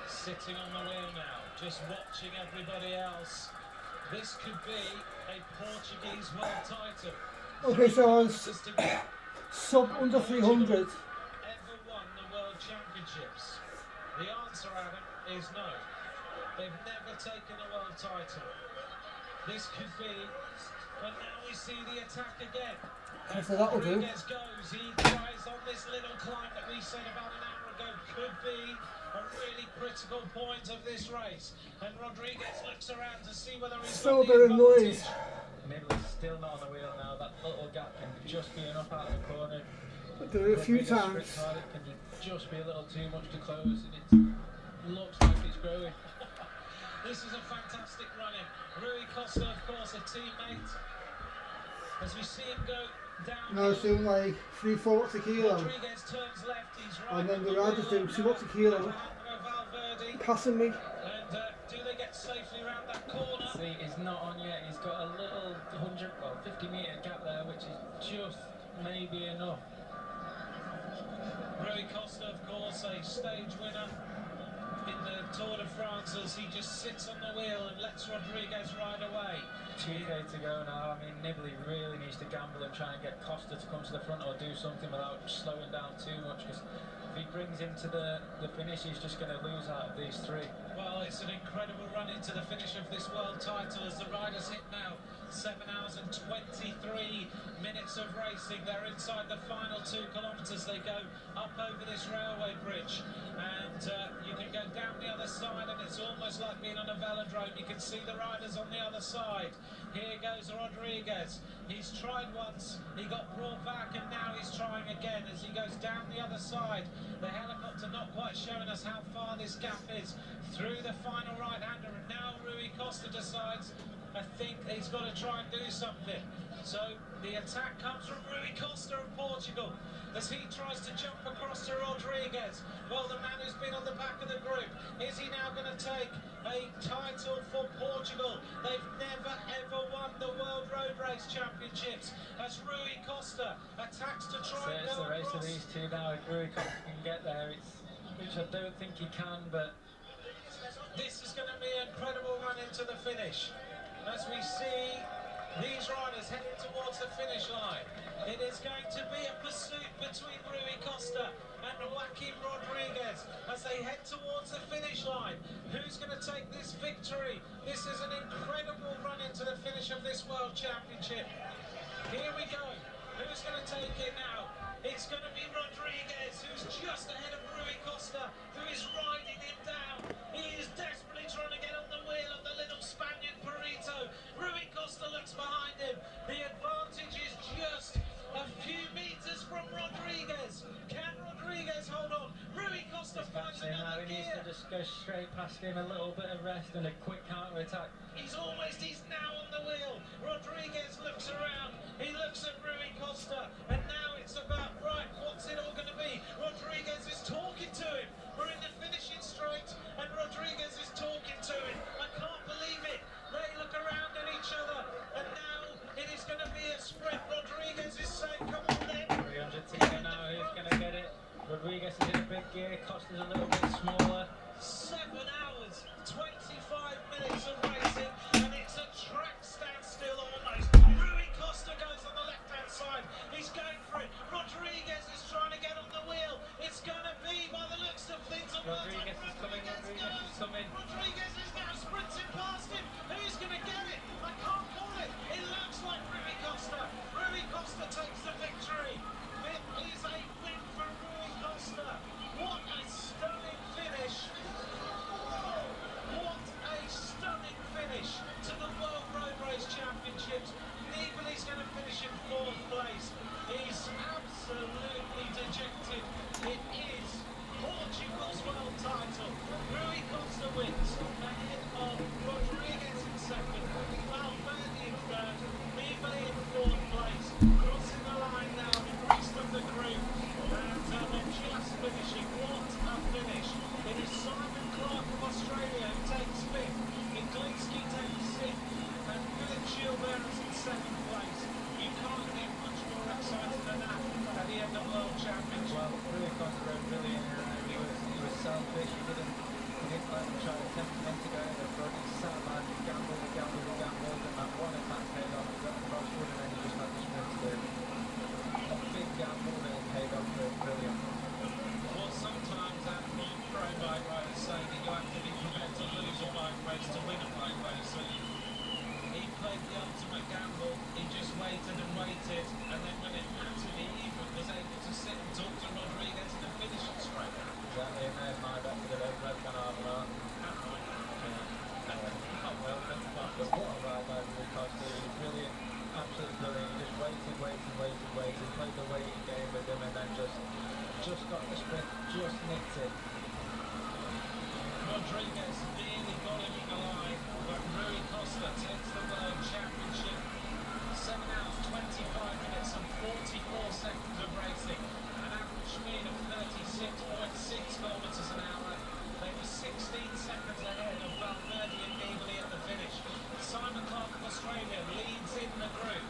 sitting on the wheel now, just watching everybody else. This could be a Portuguese world title. Okay, so I was Just to be sub under 300. ever won the world championships? The answer, Adam, is no. They've never taken a world title. This could be, but now we see the attack again. So that'll do. Rodriguez goes, he tries on this little climb that we said about an hour ago could be a really critical point of this race. And Rodriguez looks around to see whether he's Still a got bit the of noise. advantage. Nibali's still not on the wheel now. That little gap can just be enough out of the corner. I do it a few Rodriguez times. sprints hard, it can just be a little too much to close, and it looks like it's growing. This is a fantastic running. Rui Costa, of course, a teammate. As we see him go down. And I was doing like 3/4 a kilo, Rodriguez turns left, he's right. and then on the wheel riders doing 2 watts a kilo, Valverde. passing me. And do they get safely around that corner? See, he's not on yet. He's got a little 100 or 50 metre gap there, which is just maybe enough. Rui Costa, of course, a stage winner in the Tour de France, as he just sits on the wheel and lets Rodriguez ride away. 2k to go now. I mean, Nibali really needs to gamble and try and get Costa to come to the front or do something without slowing down too much, because if he brings him to the finish, he's just going to lose out of these three. Well, it's an incredible run into the finish of this world title as the riders hit now 7 hours and 23 minutes of racing. They're inside the final 2 kilometres. They go up over this railway bridge, and you can go down the other side, and it's almost like being on a velodrome. You can see the riders on the other side. Here goes Rodriguez. He's tried once, he got brought back, and now he's trying again as he goes down the other side. The helicopter not quite showing us how far this gap is through the final right-hander, and now Rui Costa decides, I think he's got to try and do something. So the attack comes from Rui Costa of Portugal as he tries to jump across to Rodriguez. Well, the man who's been on the back of the group, is he now going to take a title for Portugal? They've never ever won the World Road Race Championships as Rui Costa attacks to try and go across. It's the race of these two now. If Rui Costa can get there, which I don't think he can, but this is going to be an incredible run into the finish as we see these riders heading towards the finish line. It is going to be a pursuit between Rui Costa and Joaquim Rodriguez as they head towards the finish line. Who's going to take this victory? This is an incredible run into the finish of this World Championship. Here we go. Who's going to take it now? It's going to be Rodriguez, who's just ahead of Rui Costa, who is riding him down. He is desperately trying to get on the wheel of the little Spaniard Perito. Rui Costa looks behind him. The advantage is just a few meters from Rodriguez. Can Rodriguez hold on? Rui Costa finds another he needs gear. to just go straight past him, a little bit of rest and a quick counter-attack. He's now on the wheel. Rodriguez looks around. He looks at Rui Costa, and now it's about, right, what's it all going to be? Rodriguez is talking to him. We're in the finishing straight, and Rodriguez is talking to him. I can't believe it. They look around at each other, and now it is going to be a sprint. Rodriguez is saying, come on then. 300 to go now, who's going to get it? Rodriguez is in a big gear, Costa's a little bit smaller. 7 hours, 25 minutes of racing, and it's a track standstill almost. Rui Costa goes on the left-hand side. He's going for it. Rodriguez is trying to get on the wheel. It's going to be, by the looks of things, Rodriguez is coming. Rodriguez is now sprinting past him. Who's going to get it? I can't call it. It looks like Rui Costa. Rui Costa takes the victory. It is a win for Rui Costa. What a stunning finish. What a stunning finish to the World Road Race Championships. Nibali's going to finish in 4th place. He's absolutely dejected. It is Portugal's world title. Rui Costa wins ahead of Rodriguez in 2nd, Valverde in 3rd, Nibali in 4th place. Crossing the line now, the rest of the group, and they're just finishing. What a finish. It is Simon Clark of Australia who takes 5th, Iglinsky takes 6th, and Philip Gilbert is in 2nd place. You can't get much more excited than that at the end of World Championship. Well, Rui Costa rode brilliant. He was selfish. He didn't like to try to tempt him to go in the front. He sat back, he gambled, and that one attack paid off. He got across one, and then he just had the sprint to do. A big gamble that paid off for him. Brilliant. Well, sometimes that pro bike riders say that you have to be prepared to lose a bike race to win a bike race. So he played the ultimate gamble. He just waited and waited, and then when it mattered, he even was able to sit and talk to Rodriguez in the finishing straight. Exactly, and there's my back to the red kind of arm. But what a ride by Rui Costa. He was brilliant, absolutely brilliant. He just waited, played the waiting game with him, and then just got the sprint, just nicked it. Rodriguez nearly got him in the line, but Rui Costa takes the World Championship. 7 hours, 25 minutes and 44 seconds of racing. An average speed of 36.6 kilometres an hour. They were 16 seconds ahead of Valverde and Nibali at the finish. Simon Clark of Australia leads in the group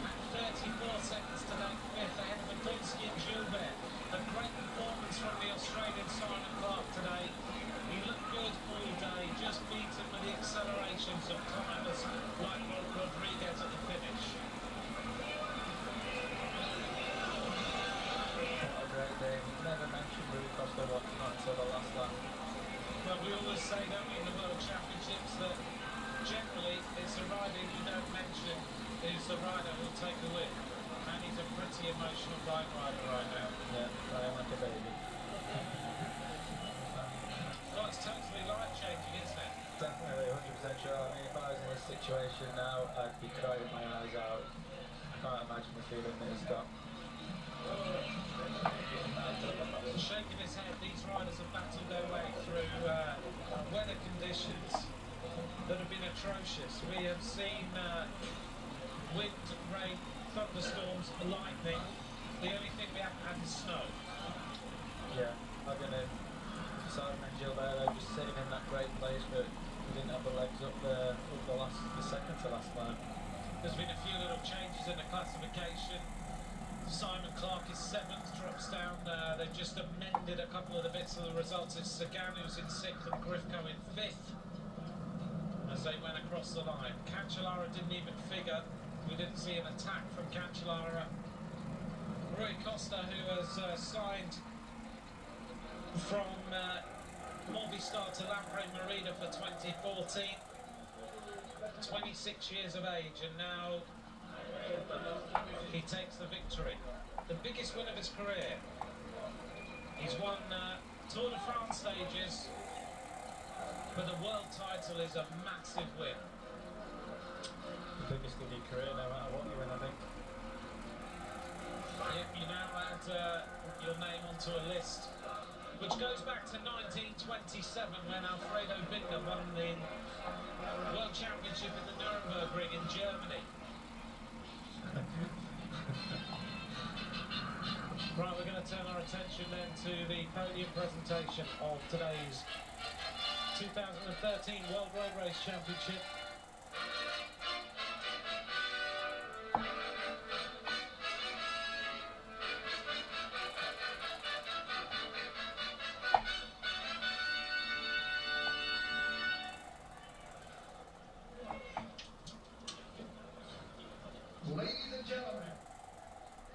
at 34 seconds to make 5th ahead of Iglinsky and Gilbert. A great performance from the Australian Simon Clark today. He looked good all day, just beaten with the accelerations of climbers like Rodriguez at the finish. What a great day. Never mentioned Rui Costa not until the last lap. But we always say, don't we, in the World Championships, that generally it's a rider you don't mention who's the rider who'll take the win. And he's a pretty emotional bike rider right now. Yeah, crying like a baby. Well, it's totally life-changing, isn't it? Definitely, 100% sure. I mean, if I was in this situation now, I'd be crying my eyes out. I can't imagine the feeling that he's got. Shaking his head, these riders have battled their way through weather conditions that have been atrocious. We have seen wind, rain, thunderstorms, lightning. The only thing we haven't had is snow. Yeah, I've been in Simon and Gilberto just sitting in that great place, but we didn't have the legs up there the second to last time. There's been a few little changes in the classification. Simon Clark is 7th, drops down. They've just amended a couple of the bits of the results. It's Sagan who's in 6th and Grifko in 5th as they went across the line. Cancellara didn't even figure. We didn't see an attack from Cancellara. Rui Costa, who has signed from Movistar to Lampre Merida for 2014. 26 years of age, and now he takes the victory. The biggest win of his career. He's won Tour de France stages, but the world title is a massive win. The biggest in your career, no matter what you win, I think. You now add your name onto a list which goes back to 1927 when Alfredo Binder won the World Championship in the Nuremberg Ring in Germany. Right, we're going to turn our attention then to the podium presentation of today's 2013 World Road Race Championship. Ladies and gentlemen,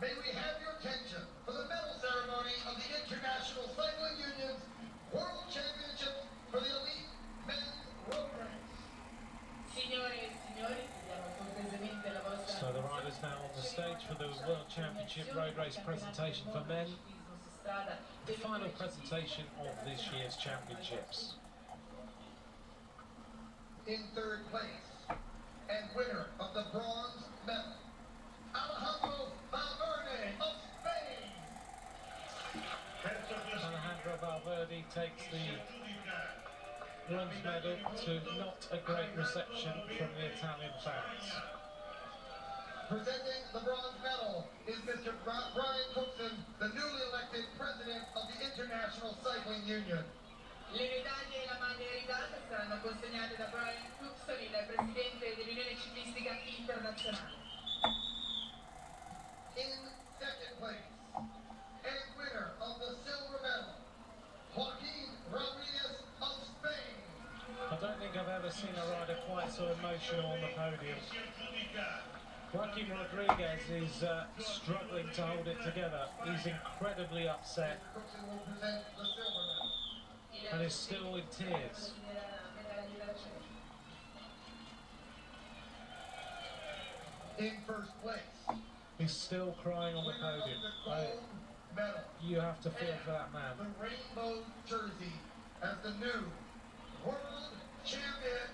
may we have your attention for the medal ceremony of the International Cycling Union's World Championship for the Elite Men's Road Race. So the riders now on the stage for the World Championship Road Race presentation for men. The final presentation of this year's championships. In third place and winner of the bronze medal, Alejandro Valverde of Spain. Alejandro Valverde takes the bronze medal to not a great reception from the Italian fans. Presenting the bronze medal is Mr. Brian Cookson, the newly elected president of the International Cycling Union. Le medaglie e la maglia ereditata saranno consegnate da Brian Cookson, il presidente dell'Unione Ciclistica Internazionale. In second place and winner of the silver medal, Joaquin Rodriguez of Spain. I don't think I've ever seen a rider quite so emotional on the podium. Joaquin Rodriguez is struggling to hold it together. He's incredibly upset Cookson will present the silver medal. and is still in tears. In first place, He's still crying on the winner of podium. the gold medal, You have to feel for that man. the rainbow jersey as the new world champion,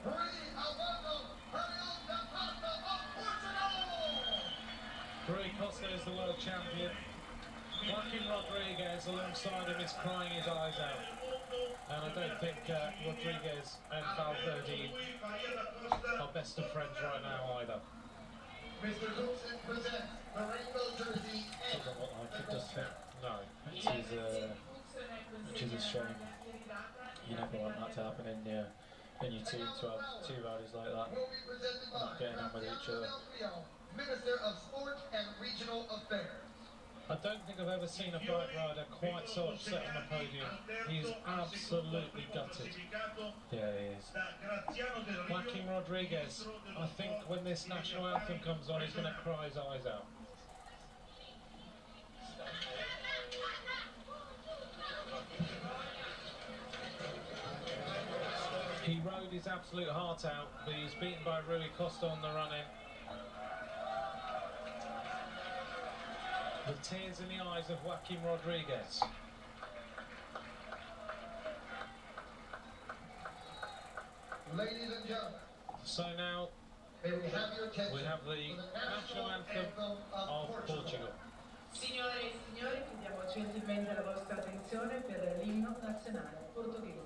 Rui Alberto Hernandez da Costa of Portugal. Rui Costa is the world champion. Joaquin Rodriguez alongside him is crying his eyes out. And I don't think Rodriguez and Valverde are best of friends right now either. Mr. Cookson presents the rainbow jersey and Doesn't look like it, does it? No. Which is a shame. You never want that to happen in your team, to have two riders like that. will be presented by Not getting on with each other. Graziano Del Rio, Minister of Sport and Regional Affairs. I don't think I've ever seen a bike rider quite so upset on the podium. He is absolutely gutted. Yeah, he is. Joaquin Rodriguez, I think when this national anthem comes on, he's going to cry his eyes out. He rode his absolute heart out, but he's beaten by Rui Costa on the run-in. The tears in the eyes of Joaquim Rodriguez. Ladies and gentlemen, So now may we have your attention we have the for the national anthem of Portugal. Signore e signori, chiediamo gentilmente la vostra attenzione per l'inno nazionale portoghese.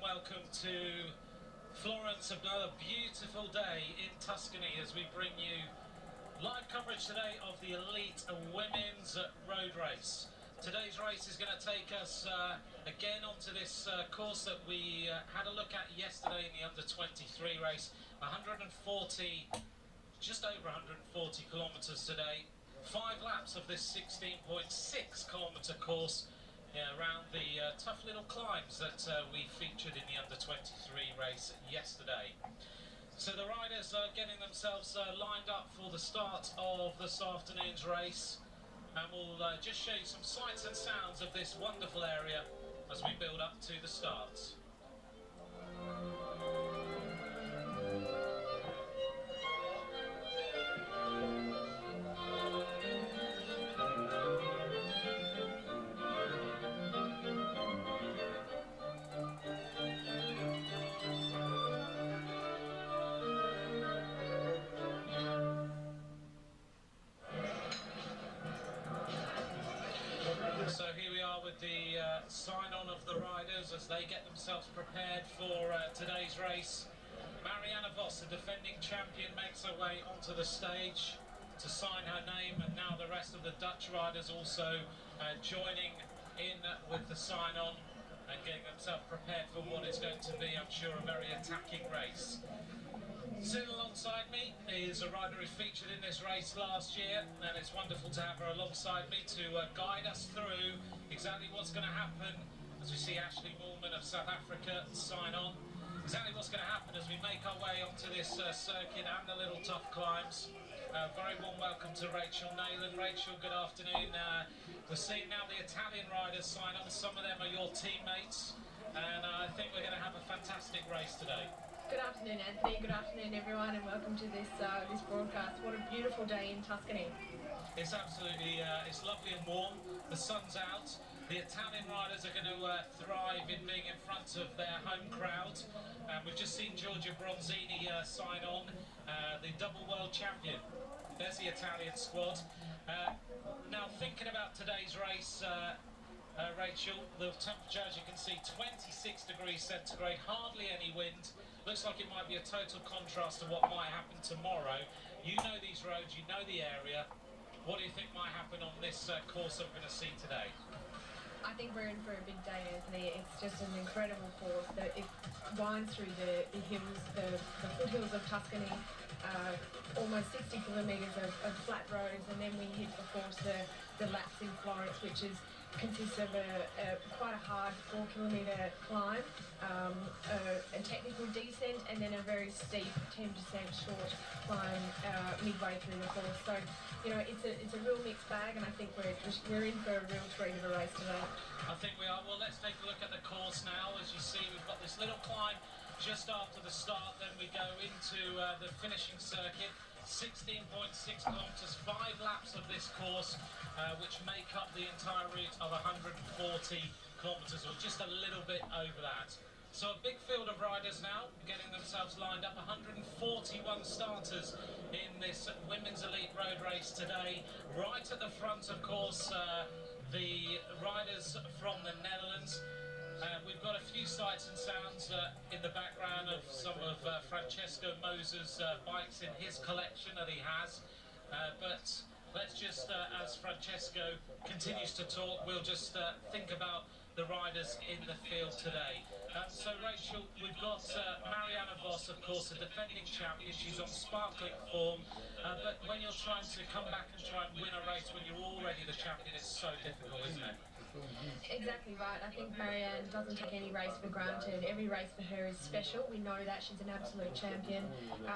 Welcome to Florence, another beautiful day in Tuscany as we bring you live coverage today of the elite women's road race. Today's race is going to take us again onto this course that we had a look at yesterday in the under-23 race. 140, just over 140 kilometres today. 5 laps of this 16.6 kilometre course. Around the tough little climbs that we featured in the under-23 race yesterday. So the riders are getting themselves lined up for the start of this afternoon's race, and we'll just show you some sights and sounds of this wonderful area as we build up to the start. So here we are with the sign-on of the riders as they get themselves prepared for today's race. Marianne Vos, the defending champion, makes her way onto the stage to sign her name, and now the rest of the Dutch riders also joining in with the sign-on and getting themselves prepared for what is going to be, I'm sure, a very attacking race. Sitting alongside me is a rider who featured in this race last year, and it's wonderful to have her alongside me to guide us through exactly what's going to happen as we see Ashley Moolman of South Africa sign on. Exactly what's going to happen as we make our way onto this circuit and the little tough climbs. Very warm welcome to Rachel Nayland. Rachel, good afternoon. We're seeing now the Italian riders sign on. Some of them are your teammates, and I think we're going to have a fantastic race today. Good afternoon, Anthony. Good afternoon, everyone, and welcome to this this broadcast. What a beautiful day in Tuscany. It's absolutely, it's lovely and warm. The sun's out. The Italian riders are going to thrive in being in front of their home crowd. We've just seen Giorgia Bronzini sign on, the double world champion. There's the Italian squad. Now, thinking about today's race, Rachel, the temperature, as you can see, 26 degrees centigrade, hardly any wind. Looks like it might be a total contrast to what might happen tomorrow. You know these roads, you know the area. What do you think might happen on this course that we're going to see today? I think we're in for a big day, Anthony. It's just an incredible course that it winds through the hills, the foothills of Tuscany, almost 60 kilometres of flat roads, and then we hit, of course, the laps in Florence, which consists of quite a hard 4-kilometre climb, a technical descent, and then a very steep 10% short climb midway through the course. So, you know, it's a real mixed bag, and I think we're in for a real treat of a race today. I think we are. Well, let's take a look at the course now. As you see, we've got this little climb just after the start, then we go into the finishing circuit. 16.6 kilometres, 5 laps of this course, which make up the entire route of 140 kilometres, or just a little bit over that. So a big field of riders now, getting themselves lined up. 141 starters in this women's elite road race today. Right at the front, of course, the riders from the Netherlands. We've got a few sights and sounds in the background of some of Francesco Moser's bikes in his collection that he has. But let's just, as Francesco continues to talk, we'll just think about the riders in the field today. So Rachel, we've got Marianne Vos, of course, the defending champion. She's on sparkling form, but when you're trying to come back and try and win a race when you're already the champion, it's so difficult, isn't it? Exactly right. I think Marianne doesn't take any race for granted. Every race for her is special. We know that she's an absolute champion.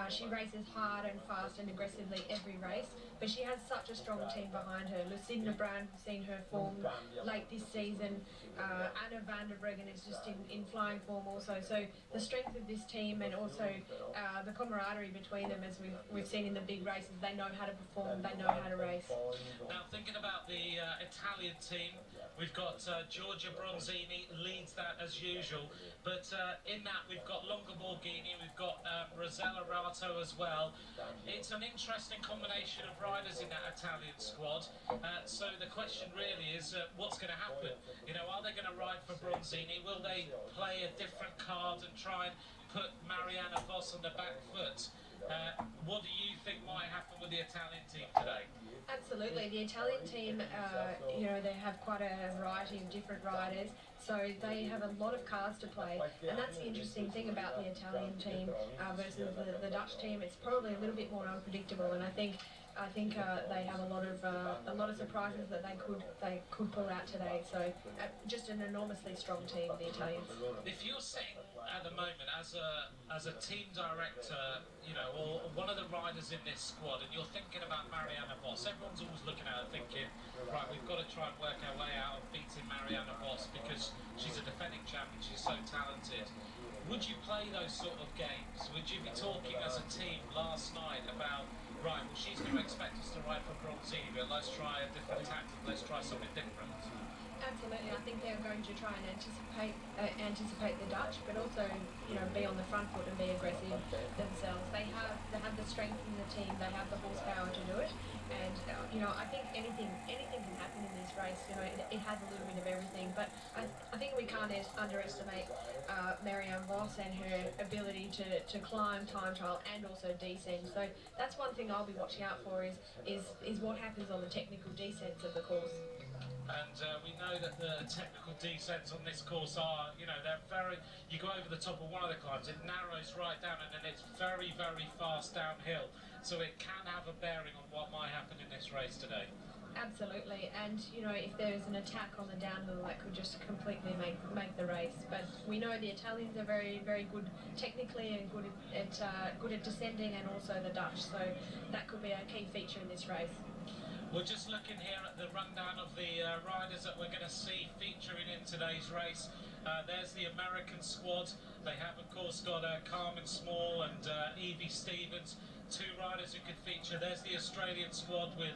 She races hard and fast and aggressively every race, but she has such a strong team behind her. Lucinda Brand, we've seen her form late this season. Anna van der Breggen is just in flying form also. So the strength of this team, and also the camaraderie between them, as we've seen in the big races, they know how to perform, they know how to race. Now, thinking about the Italian team, we've got Giorgia Bronzini leads that as usual, but in that we've got Longa Borghini, we've got Rosella Rato as well. It's an interesting combination of riders in that Italian squad. So the question really is, what's going to happen? You know, are they going to ride for Bronzini? Will they play a different card and try and put Marianne Vos on the back foot? What do you think might happen with the Italian team today? Absolutely. The Italian team, you know, they have quite a variety of different riders, so they have a lot of cards to play, and that's the interesting thing about the Italian team versus the Dutch team. It's probably a little bit more unpredictable, and I think they have a lot of surprises that they could pull out today. So just an enormously strong team, the Italians. If you're sitting at the moment as a team director, you know, or one of the riders in this squad, and you're thinking about Marianne Vos, everyone's always looking at her thinking, right, we've got to try and work our way out of beating Marianne Vos because she's a defending champion, she's so talented. Would you play those sort of games? Would you be talking as a team last night about, right, well, she's going to expect us to ride for Bronzini, but let's try a different tactic, let's try something different? Absolutely. I think they're going to try and anticipate the Dutch, but also, you know, be on the front foot and be aggressive themselves. They have the strength in the team. They have the horsepower to do it, and you know, I think anything can happen in this race. You know, it has a little bit of everything, but I think we can't underestimate Marianne Vos and her ability to climb, time trial, and also descend. So that's one thing I'll be watching out for is what happens on the technical descents of the course. And we know that the technical descents on this course are, you know, they're very, you go over the top of one of the climbs, it narrows right down, and then it's very, very fast downhill. So it can have a bearing on what might happen in this race today. Absolutely, and you know, if there's an attack on the downhill, that could just completely make the race. But we know the Italians are very, very good technically and good at descending, and also the Dutch. So that could be a key feature in this race. We're just looking here at the rundown of the riders that we're going to see featuring in today's race. There's the American squad. They have, of course, got Carmen Small and Evie Stevens, 2 riders who could feature. There's the Australian squad with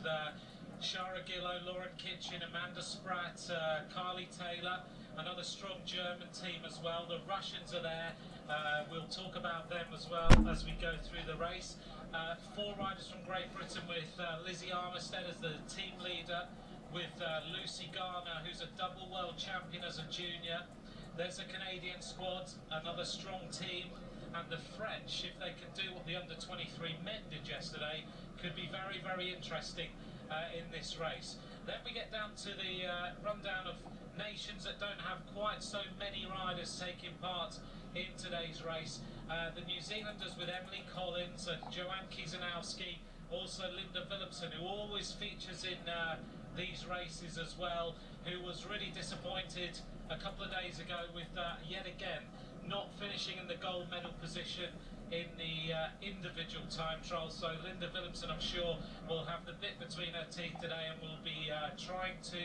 Shara Gillow, Lauren Kitchen, Amanda Spratt, Carly Taylor, another strong German team as well. The Russians are there. We'll talk about them as well as we go through the race. 4 riders from Great Britain with Lizzie Armistead as the team leader, with Lucy Garner, who's a double world champion as a junior. There's a Canadian squad, another strong team. and the French, if they can do what the under-23 men did yesterday, could be very, very interesting in this race. Then we get down to the rundown of nations that don't have quite so many riders taking part in today's race. The New Zealanders with Emily Collins and Joanne Kiesanowski, also Linda Phillipson, who always features in these races as well, who was really disappointed a couple of days ago with yet again not finishing in the gold medal position in the individual time trial. So Linda Phillipson, I'm sure, will have the bit between her teeth today and will be trying to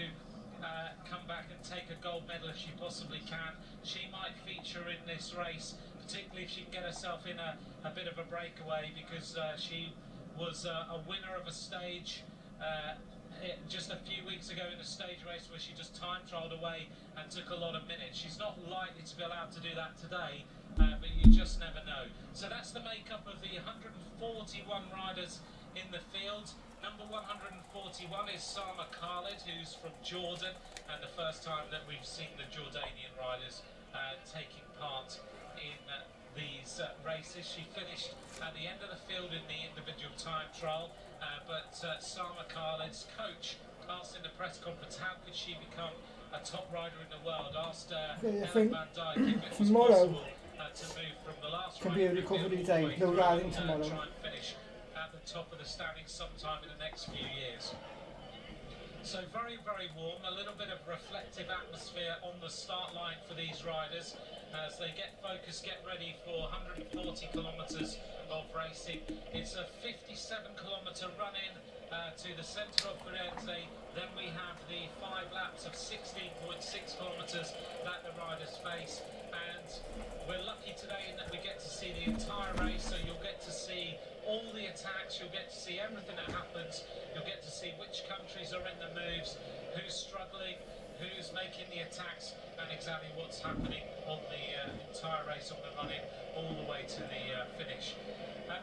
come back and take a gold medal if she possibly can. She might feature in this race, particularly if she can get herself in a bit of a breakaway, because she was a winner of a stage just a few weeks ago in a stage race where she just time trialled away and took a lot of minutes. She's not likely to be allowed to do that today, but you just never know. So that's the makeup of the 141 riders in the field. Number 141 is Sama Khalid, who's from Jordan, and the first time that we've seen the Jordanian riders taking part in these races. She finished at the end of the field in the individual time trial, but Sama Khalid's coach asked in the press conference how could she become a top rider in the world, asked Ellen Van Dijk if it was possible to move from the last Could be a recovery day, no riding tomorrow. Try and finish at the top of the standings sometime in the next few years. So very, very warm, a little bit of reflective atmosphere on the start line for these riders as they get focused, get ready for 140 kilometres of racing. It's a 57-kilometre run-in to the centre of Firenze. Then we have the 5 laps of 16.6 kilometres that the riders face. And we're lucky today in that we get to see the entire race, so you'll get to see all the attacks, you'll get to see everything that happens, you'll get to see which countries are in the moves, who's struggling, who's making the attacks, and exactly what's happening on the entire race, on the running, all the way to the finish.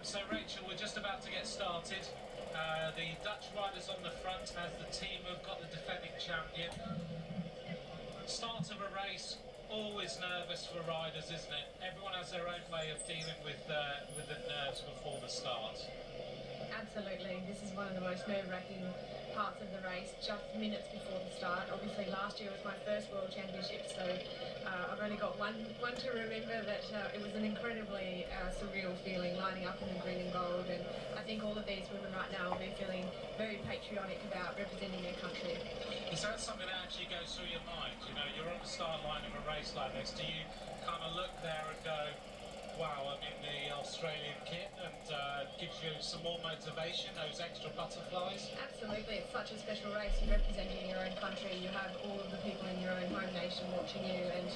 So Rachel, we're just about to get started. The Dutch riders on the front as the team who've got the defending champion. Start of a race, always nervous for riders, isn't it? Everyone has their own way of dealing with the nerves before the start. Absolutely. This is one of the most nerve-wracking parts of the race, just minutes before the start. Obviously last year was my first World Championship, so I've only got one to remember, that it was an incredibly surreal feeling lining up in the green and gold, and I think all of these women right now will be feeling very patriotic about representing their country. Is that something that actually goes through your mind? You know, you're on the start line of a race like this. Do you kind of look there and go, wow, I'm in the Australian kit, and gives you some more motivation, those extra butterflies? Absolutely, it's such a special race. You're representing your own country, you have all of the people in your own home nation watching you, and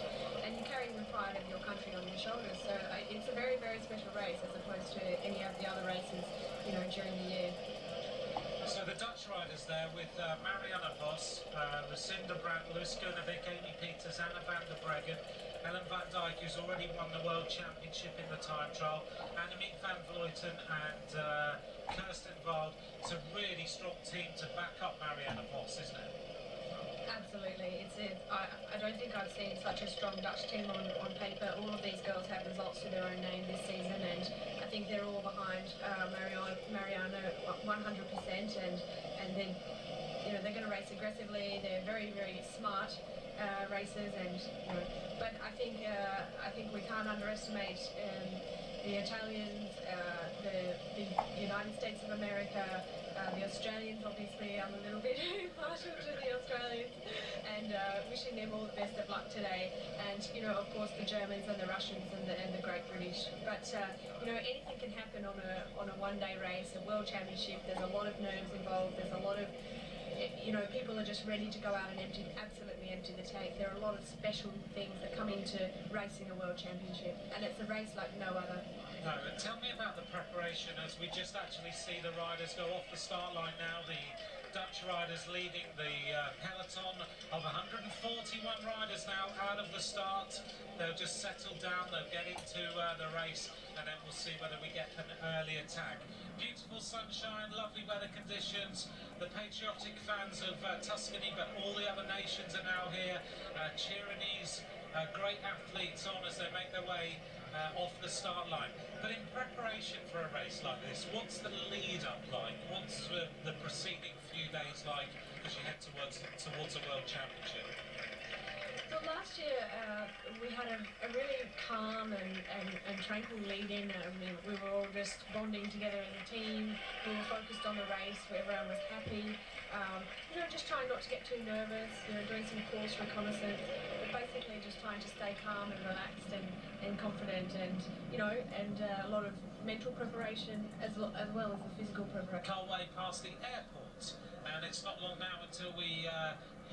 you're carrying the pride of your country on your shoulders. So it's a very, very special race as opposed to any of the other races, you know, during the year. So the Dutch riders there with Marianne Vos, Lucinda Brandt, Loes Koenig, Amy Peters, Anna van der Breggen, Ellen Van Dijk, who's already won the World Championship in the time trial, Annemiek van Vleuten and Kirsten Wald. It's a really strong team to back up Marianne Vos, isn't it? Absolutely. I don't think I've seen such a strong Dutch team on paper. All of these girls have results to their own name this season, and I think they're all behind Marianne 100%, and then, you know, they're going to race aggressively. They're very, very smart racers, and you know, but I think we can't underestimate the Italians, the United States of America, the Australians. Obviously, I'm a little bit partial to the Australians, and wishing them all the best of luck today. And you know, of course, the Germans and the Russians and the Great British. But you know, anything can happen on a one-day race, a World Championship. There's a lot of nerves involved. There's a lot of, you know, people are just ready to go out and absolutely empty the tank. There are a lot of special things that come into racing a World Championship, and it's a race like no other. No, and tell me about the preparation as we just actually see the riders go off the start line now. The Dutch riders leading the peloton of 141 riders now out of the start. They'll just settle down, they'll get into the race. and then we'll see whether we get an early attack. Beautiful sunshine, lovely weather conditions. The patriotic fans of Tuscany, but all the other nations are now here, cheering these great athletes on as they make their way off the start line. But in preparation for a race like this, what's the lead up like? What's the preceding few days like as you head towards a World Championship? So last year we had a really calm and tranquil lead-in. I mean, we were all just bonding together in the team. We were focused on the race, where everyone was happy. You know, just trying not to get too nervous. You know, doing some course reconnaissance, but basically just trying to stay calm and relaxed and confident, and you know, and a lot of mental preparation as well as the physical preparation. Our way past the airport, and it's not long now until we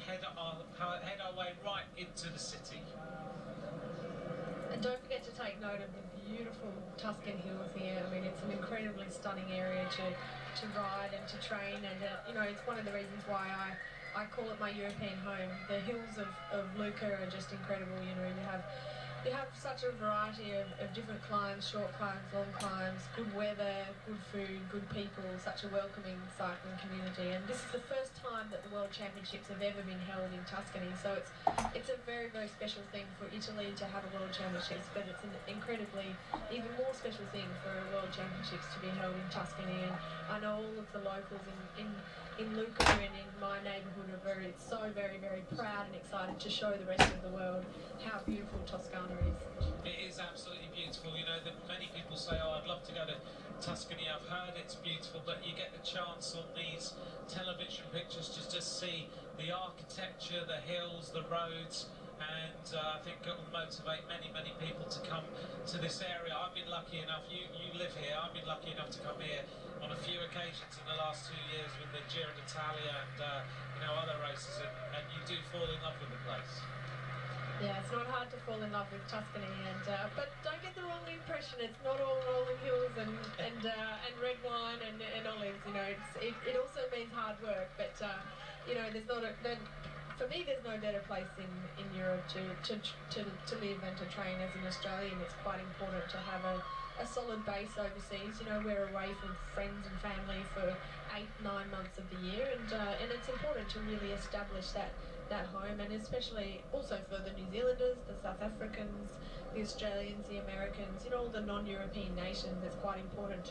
head our way right into the city. And don't forget to take note of the beautiful Tuscan hills here. I mean, it's an incredibly stunning area to ride and to train, and you know, it's one of the reasons why I call it my European home. The hills of Lucca are just incredible. You know, you have such a variety of different climbs, short climbs, long climbs, good weather, good food, good people, such a welcoming cycling community. And this is the first time that the World Championships have ever been held in Tuscany, so it's a very, very special thing for Italy to have a World Championships, but it's an incredibly, even more special thing for a World Championships to be held in Tuscany. And I know all of the locals in Lucca and in my neighbourhood are very proud and excited to show the rest of the world how beautiful Toscana is. It is absolutely beautiful. You know, many people say, oh, I'd love to go to Tuscany. I've heard it's beautiful, but you get the chance on these television pictures to just see the architecture, the hills, the roads, and I think it will motivate many, many people to come to this area. I've been lucky enough, you live here, I've been lucky enough to come here on a few occasions in the last 2 years with the Giro d'Italia and you know, other races, and you do fall in love with the place. Yeah, it's not hard to fall in love with Tuscany, and but don't get the wrong impression. It's not all rolling hills and red wine and olives. You know, it also means hard work. But you know, for me, there's no better place in Europe to live and to train as an Australian. It's quite important to have a solid base overseas. You know, we're away from friends and family for 8-9 months of the year, and it's important to really establish that home, and especially also for the New Zealanders, the South Africans, the Australians, the Americans, you know, all the non-European nations. It's quite important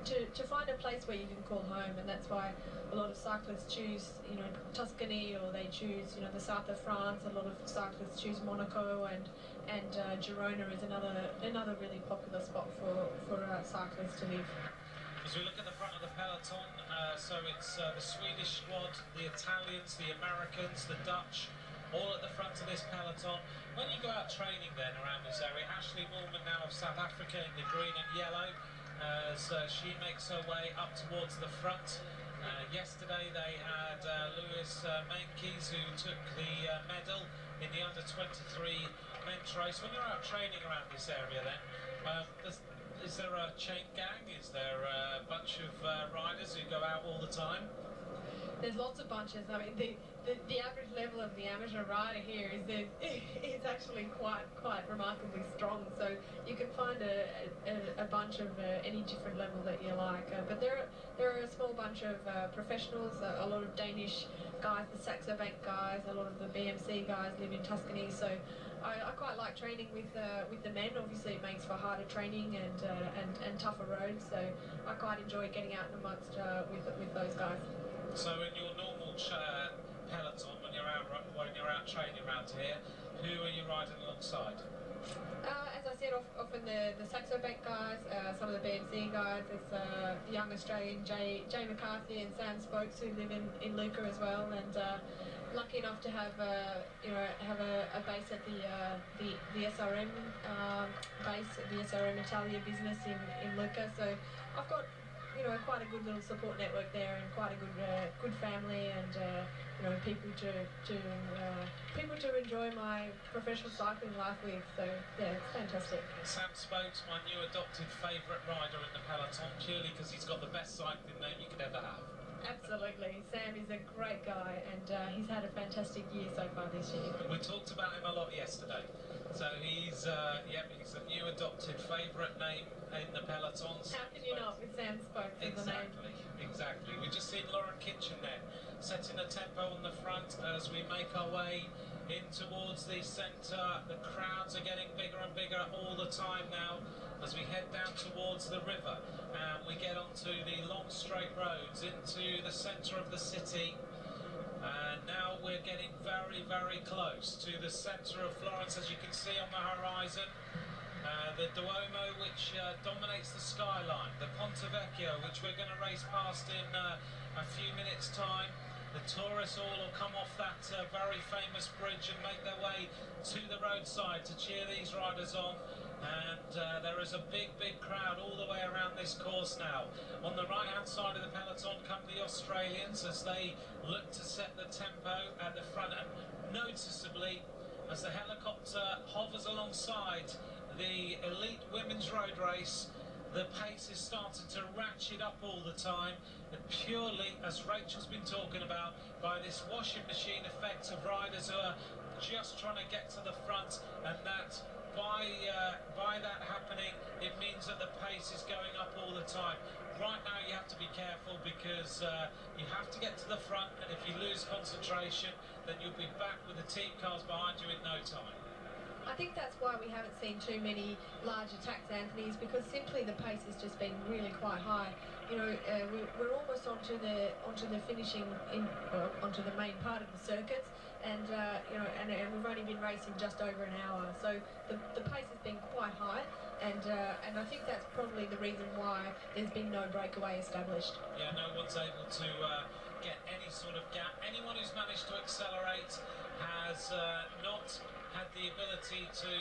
to find a place where you can call home, and that's why a lot of cyclists choose, you know, Tuscany, or they choose, you know, the south of France. A lot of cyclists choose Monaco, and Girona is another really popular spot for cyclists to live. As we look at the front of the peloton, so it's the Swedish squad, the Italians, the Americans, the Dutch, all at the front of this peloton. When you go out training then around this area, Ashley Moolman now of South Africa in the green and yellow, as she makes her way up towards the front. Yesterday they had Lewis Meintjes, who took the medal in the under-23 men's race. When you're out training around this area then, is there a chain gang? Is there a bunch of riders who go out all the time? There's lots of bunches. I mean, the average level of the amateur rider here is actually quite remarkably strong. So you can find a bunch of any different level that you like. But there are a small bunch of professionals. A lot of Danish guys, the Flobecq guys, a lot of the BMC guys live in Tuscany. So I quite like training with the men. Obviously, it makes for harder training and tougher roads. So I quite enjoy getting out amongst with those guys. So in your normal peloton, when you're out training around here, who are you riding alongside? As I said, often the Flobecq guys, some of the BMC guys. There's the young Australian Jay McCarthy and Sam Spokes, who live in Lucca as well, and lucky enough to have a base at the SRM base at the SRM Italia business in Lucca. So I've got, you know, quite a good little support network there, and quite a good family, and you know, people to enjoy my professional cycling life with. So yeah, it's fantastic. Sam Spokes, my new adopted favourite rider in the peloton, purely because he's got the best cycling name you could ever have. Absolutely, Sam is a great guy, and he's had a fantastic year so far this year. We talked about him a lot yesterday. So he's he's a new adopted favourite name in the pelotons. How can you not with Sam Spoke for the name? Exactly. We've just seen Lauren Kitchen there, setting the tempo on the front as we make our way in towards the centre. The crowds are getting bigger and bigger all the time now as we head down towards the river and we get onto the long straight roads into the centre of the city. And now we're getting very, very close to the centre of Florence, as you can see on the horizon. The Duomo, which dominates the skyline. The Ponte Vecchio, which we're going to race past in a few minutes' time. The tourists all will come off that very famous bridge and make their way to the roadside to cheer these riders on. And there is a big, big crowd all the way around this course now. On the right-hand side of the peloton come the Australians as they look to set the tempo at the front. And noticeably, as the helicopter hovers alongside the elite women's road race, the pace is starting to ratchet up all the time, and purely, as Rachel's been talking about, by this washing machine effect of riders who are just trying to get to the front, and that by that happening, it means that the pace is going up all the time. Right now you have to be careful because you have to get to the front, and if you lose concentration, then you'll be back with the team cars behind you in no time. I think that's why we haven't seen too many large attacks, Anthony, is because simply the pace has just been really quite high. You know, we're almost onto the finishing onto the main part of the circuits, and you know, and we've only been racing just over an hour, so the pace has been quite high, and I think that's probably the reason why there's been no breakaway established. Yeah, no one's able to get any sort of gap. Anyone who's managed to accelerate has not had the ability to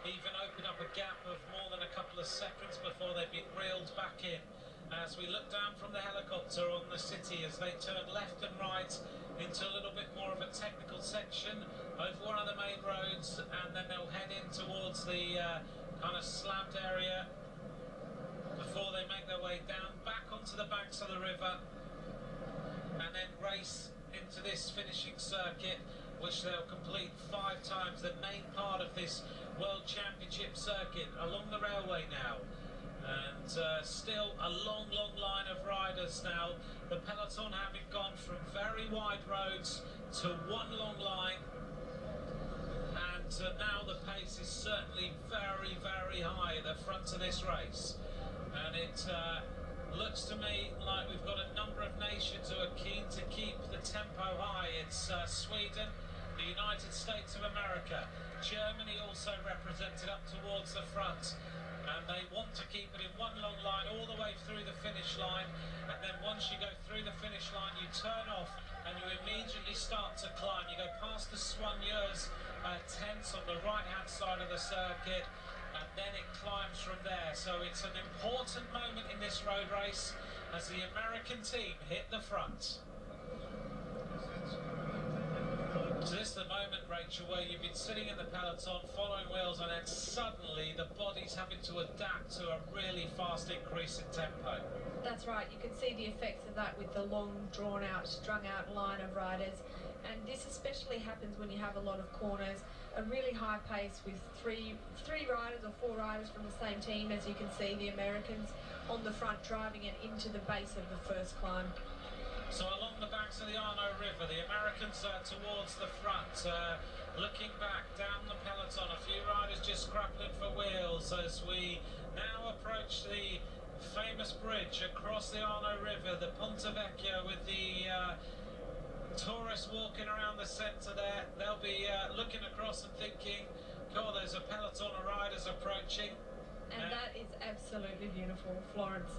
even open up a gap of more than a couple of seconds before they've been reeled back in. As we look down from the helicopter on the city as they turn left and right into a little bit more of a technical section over one of the main roads, and then they'll head in towards the kind of slammed area before they make their way down back onto the banks of the river and then race into this finishing circuit, which they'll complete 5 times, the main part of this World Championship circuit along the railway now. And still a long, long line of riders now. The peloton having gone from very wide roads to one long line. And now the pace is certainly very, very high at the front of this race. And it looks to me like we've got a number of nations who are keen to keep the tempo high. It's Sweden, the United States of America, Germany also represented up towards the front, and they want to keep it in one long line all the way through the finish line. And then once you go through the finish line, you turn off and you immediately start to climb. You go past the Soigneuse tents on the right hand side of the circuit, and then it climbs from there. So it's an important moment in this road race as the American team hit the front. So this is the moment, Rachel, where you've been sitting in the peloton following wheels, and then suddenly the body's having to adapt to a really fast increase in tempo. That's right, you can see the effects of that with the long, drawn-out, strung-out line of riders. And this especially happens when you have a lot of corners, a really high pace with three riders or 4 riders from the same team, as you can see, the Americans on the front driving it into the base of the first climb. So along the banks of the Hainaut River, the Americans towards the front, looking back down the peloton, a few riders just grappling for wheels as we now approach the famous bridge across the Hainaut River, the Ponte Vecchio, with the tourists walking around the centre there. They'll be looking across and thinking, God, there's a peloton of riders approaching. And that is absolutely beautiful, Florence.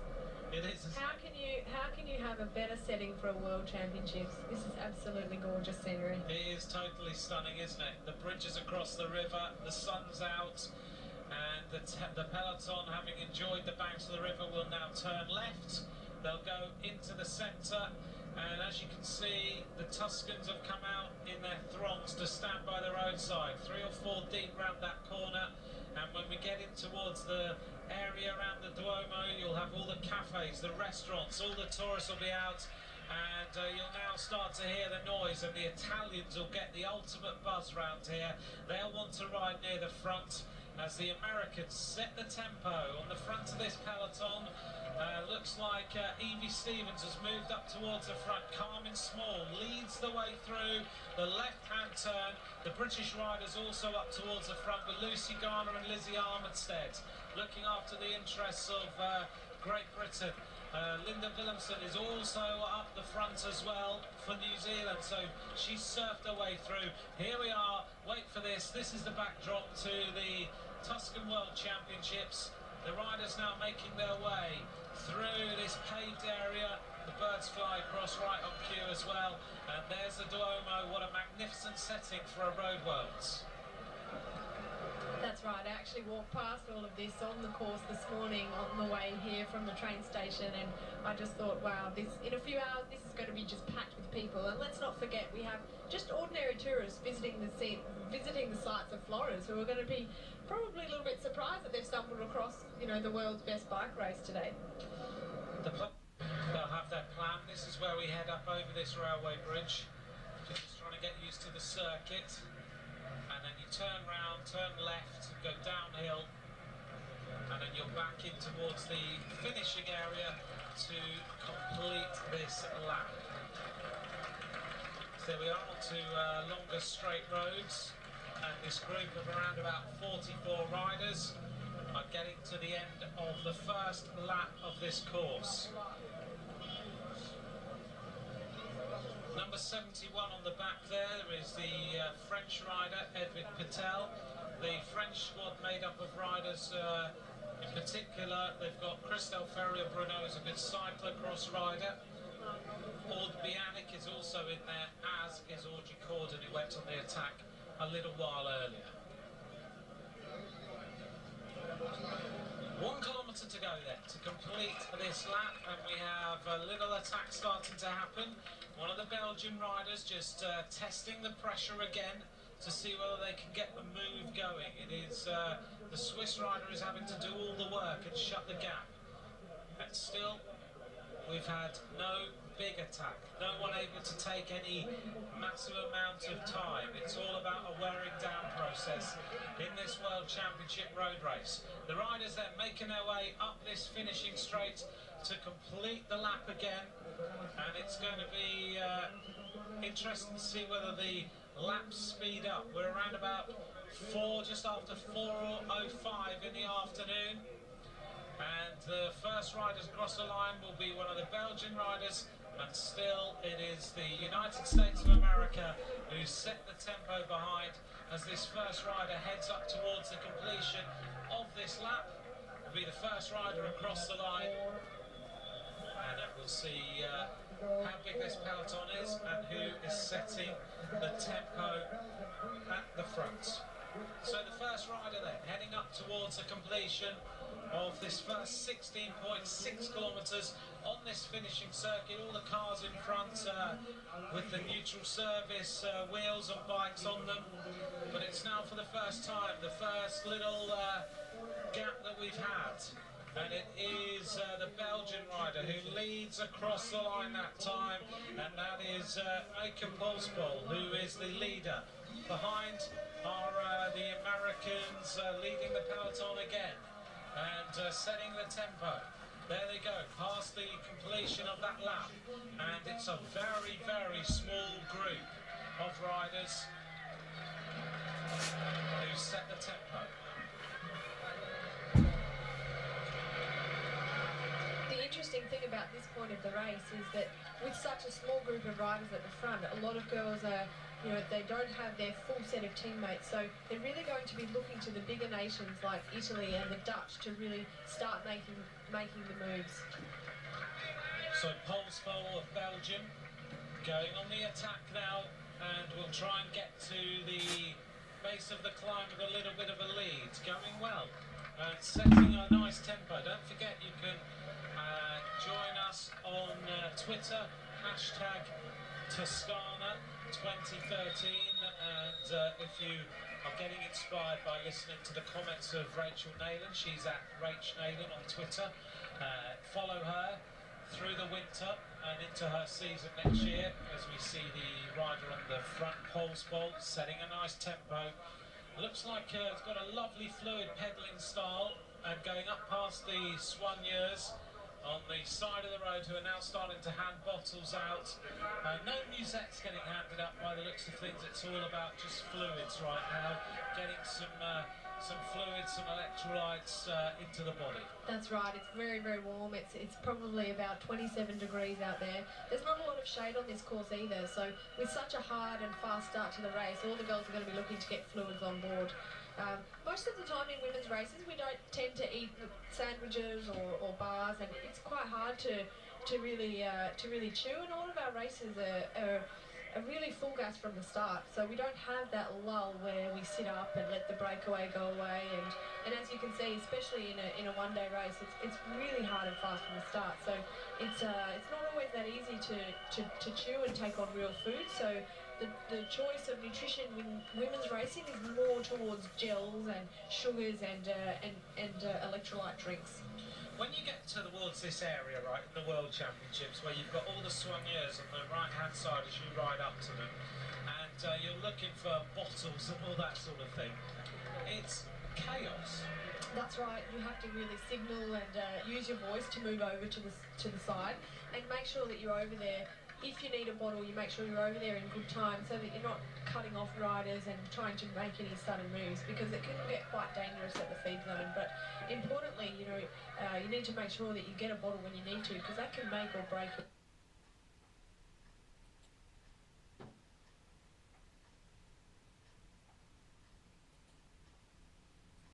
It is. How can you have a better setting for a World Championships? This is absolutely gorgeous scenery. It is totally stunning, isn't it? The bridges across the river, the sun's out, and the peloton, having enjoyed the banks of the river, will now turn left. They'll go into the centre, and as you can see, the Tuscans have come out in their throngs to stand by the roadside, 3 or 4 deep round that corner. And when we get in towards the area around the Duomo, you'll have all the cafes, the restaurants, all the tourists will be out, And you'll now start to hear the noise, and the Italians will get the ultimate buzz round here. They'll want to ride near the front as the Americans set the tempo on the front of this peloton. Looks like Evie Stevens has moved up towards the front. Carmen Small leads the way through the left-hand turn. The British riders also up towards the front with Lucy Garner and Lizzie Armitstead looking after the interests of Great Britain. Linda Willemsen is also up the front as well for New Zealand, so she's surfed her way through. Here we are, wait for this. This is the backdrop to the Tuscan World Championships. The riders now making their way through this paved area. The birds fly across right on cue as well. And there's the Duomo. What a magnificent setting for a Road Worlds. That's right, I actually walked past all of this on the course this morning on the way here from the train station, and I just thought, wow, this in a few hours this is going to be just packed with people. And let's not forget, we have just ordinary tourists visiting the sites of Flores who are going to be probably a little bit surprised that they've stumbled across, you know, the world's best bike race today. They'll have their plan. This is where we head up over this railway bridge. Just trying to get used to the circuit. And then you turn round, turn left, go downhill, and then you're back in towards the finishing area to complete this lap. So we are on to longer straight roads, and this group of around about 44 riders are getting to the end of the first lap of this course. Number 71 on the back there is the French rider Edwin Patel. The French squad made up of riders in particular. They've got Christelle Ferrier-Bruno, who's a good cyclocross rider. Aude Bianic is also in there, as is Audrey Corden, who went on the attack a little while earlier. 1 kilometre to go then to complete this lap, and we have a little attack starting to happen. One of the Belgian riders just testing the pressure again to see whether they can get the move going. It is the Swiss rider is having to do all the work and shut the gap. And still, we've had no big attack. No one able to take any massive amount of time. It's all about a wearing down process in this World Championship road race. The riders then making their way up this finishing straight to complete the lap again, and it's going to be interesting to see whether the laps speed up. We're around about just after 4:05 in the afternoon, and the first riders across the line will be one of the Belgian riders, and still it is the United States of America who set the tempo behind as this first rider heads up towards the completion of this lap. Will be the first rider across the line, and then we'll see how big this peloton is and who is setting the tempo at the front. So the first rider then heading up towards the completion of this first 16.6 kilometres on this finishing circuit. All the cars in front with the neutral service wheels and bikes on them, but it's now for the first time the first little gap that we've had, and it is the Belgian rider who leads across the line that time, and that is Eike Polspol, who is the leader. Behind are the Americans leading the peloton again and setting the tempo. There they go, past the completion of that lap, and it's a very, very small group of riders who set the tempo. The interesting thing about this point of the race is that with such a small group of riders at the front, a lot of girls are, you know, they don't have their full set of teammates, so they're really going to be looking to the bigger nations like Italy and the Dutch to really start making the moves. So Polspol of Belgium going on the attack now, and will try and get to the base of the climb with a little bit of a lead. Going well and setting a nice tempo. Don't forget you can join us on Twitter, hashtag Toscana 2013, and if you are getting inspired by listening to the comments of Rachel Nayland, she's at Rach Nayland on Twitter. Follow her through the winter and into her season next year, as we see the rider on the front pulse bolt setting a nice tempo. Looks like it's got a lovely fluid pedalling style, and going up past the soigneurs on the side of the road, who are now starting to hand bottles out. No musettes getting handed up by the looks of things. It's all about just fluids right now, getting some fluids, some electrolytes into the body. That's right, it's very, very warm. It's probably about 27 degrees out there. There's not a lot of shade on this course either, so with such a hard and fast start to the race, all the girls are going to be looking to get fluids on board. Most of the time in women's races, we don't tend to eat sandwiches or bars, and it's quite hard to really chew. And all of our races are really full gas from the start, so we don't have that lull where we sit up and let the breakaway go away. And as you can see, especially in a one-day race, it's really hard and fast from the start. So it's not always that easy to chew and take on real food. So the choice of nutrition in women's racing is more towards gels and sugars and electrolyte drinks. When you get towards this area, right, in the World Championships, where you've got all the soigneurs on the right-hand side as you ride up to them, and you're looking for bottles and all that sort of thing, it's chaos. That's right. You have to really signal and use your voice to move over to the side, and make sure that you're over there. If you need a bottle, you make sure you're over there in good time, so that you're not cutting off riders and trying to make any sudden moves, because it can get quite dangerous at the feed zone. But importantly, you need to make sure that you get a bottle when you need to, because that can make or break it.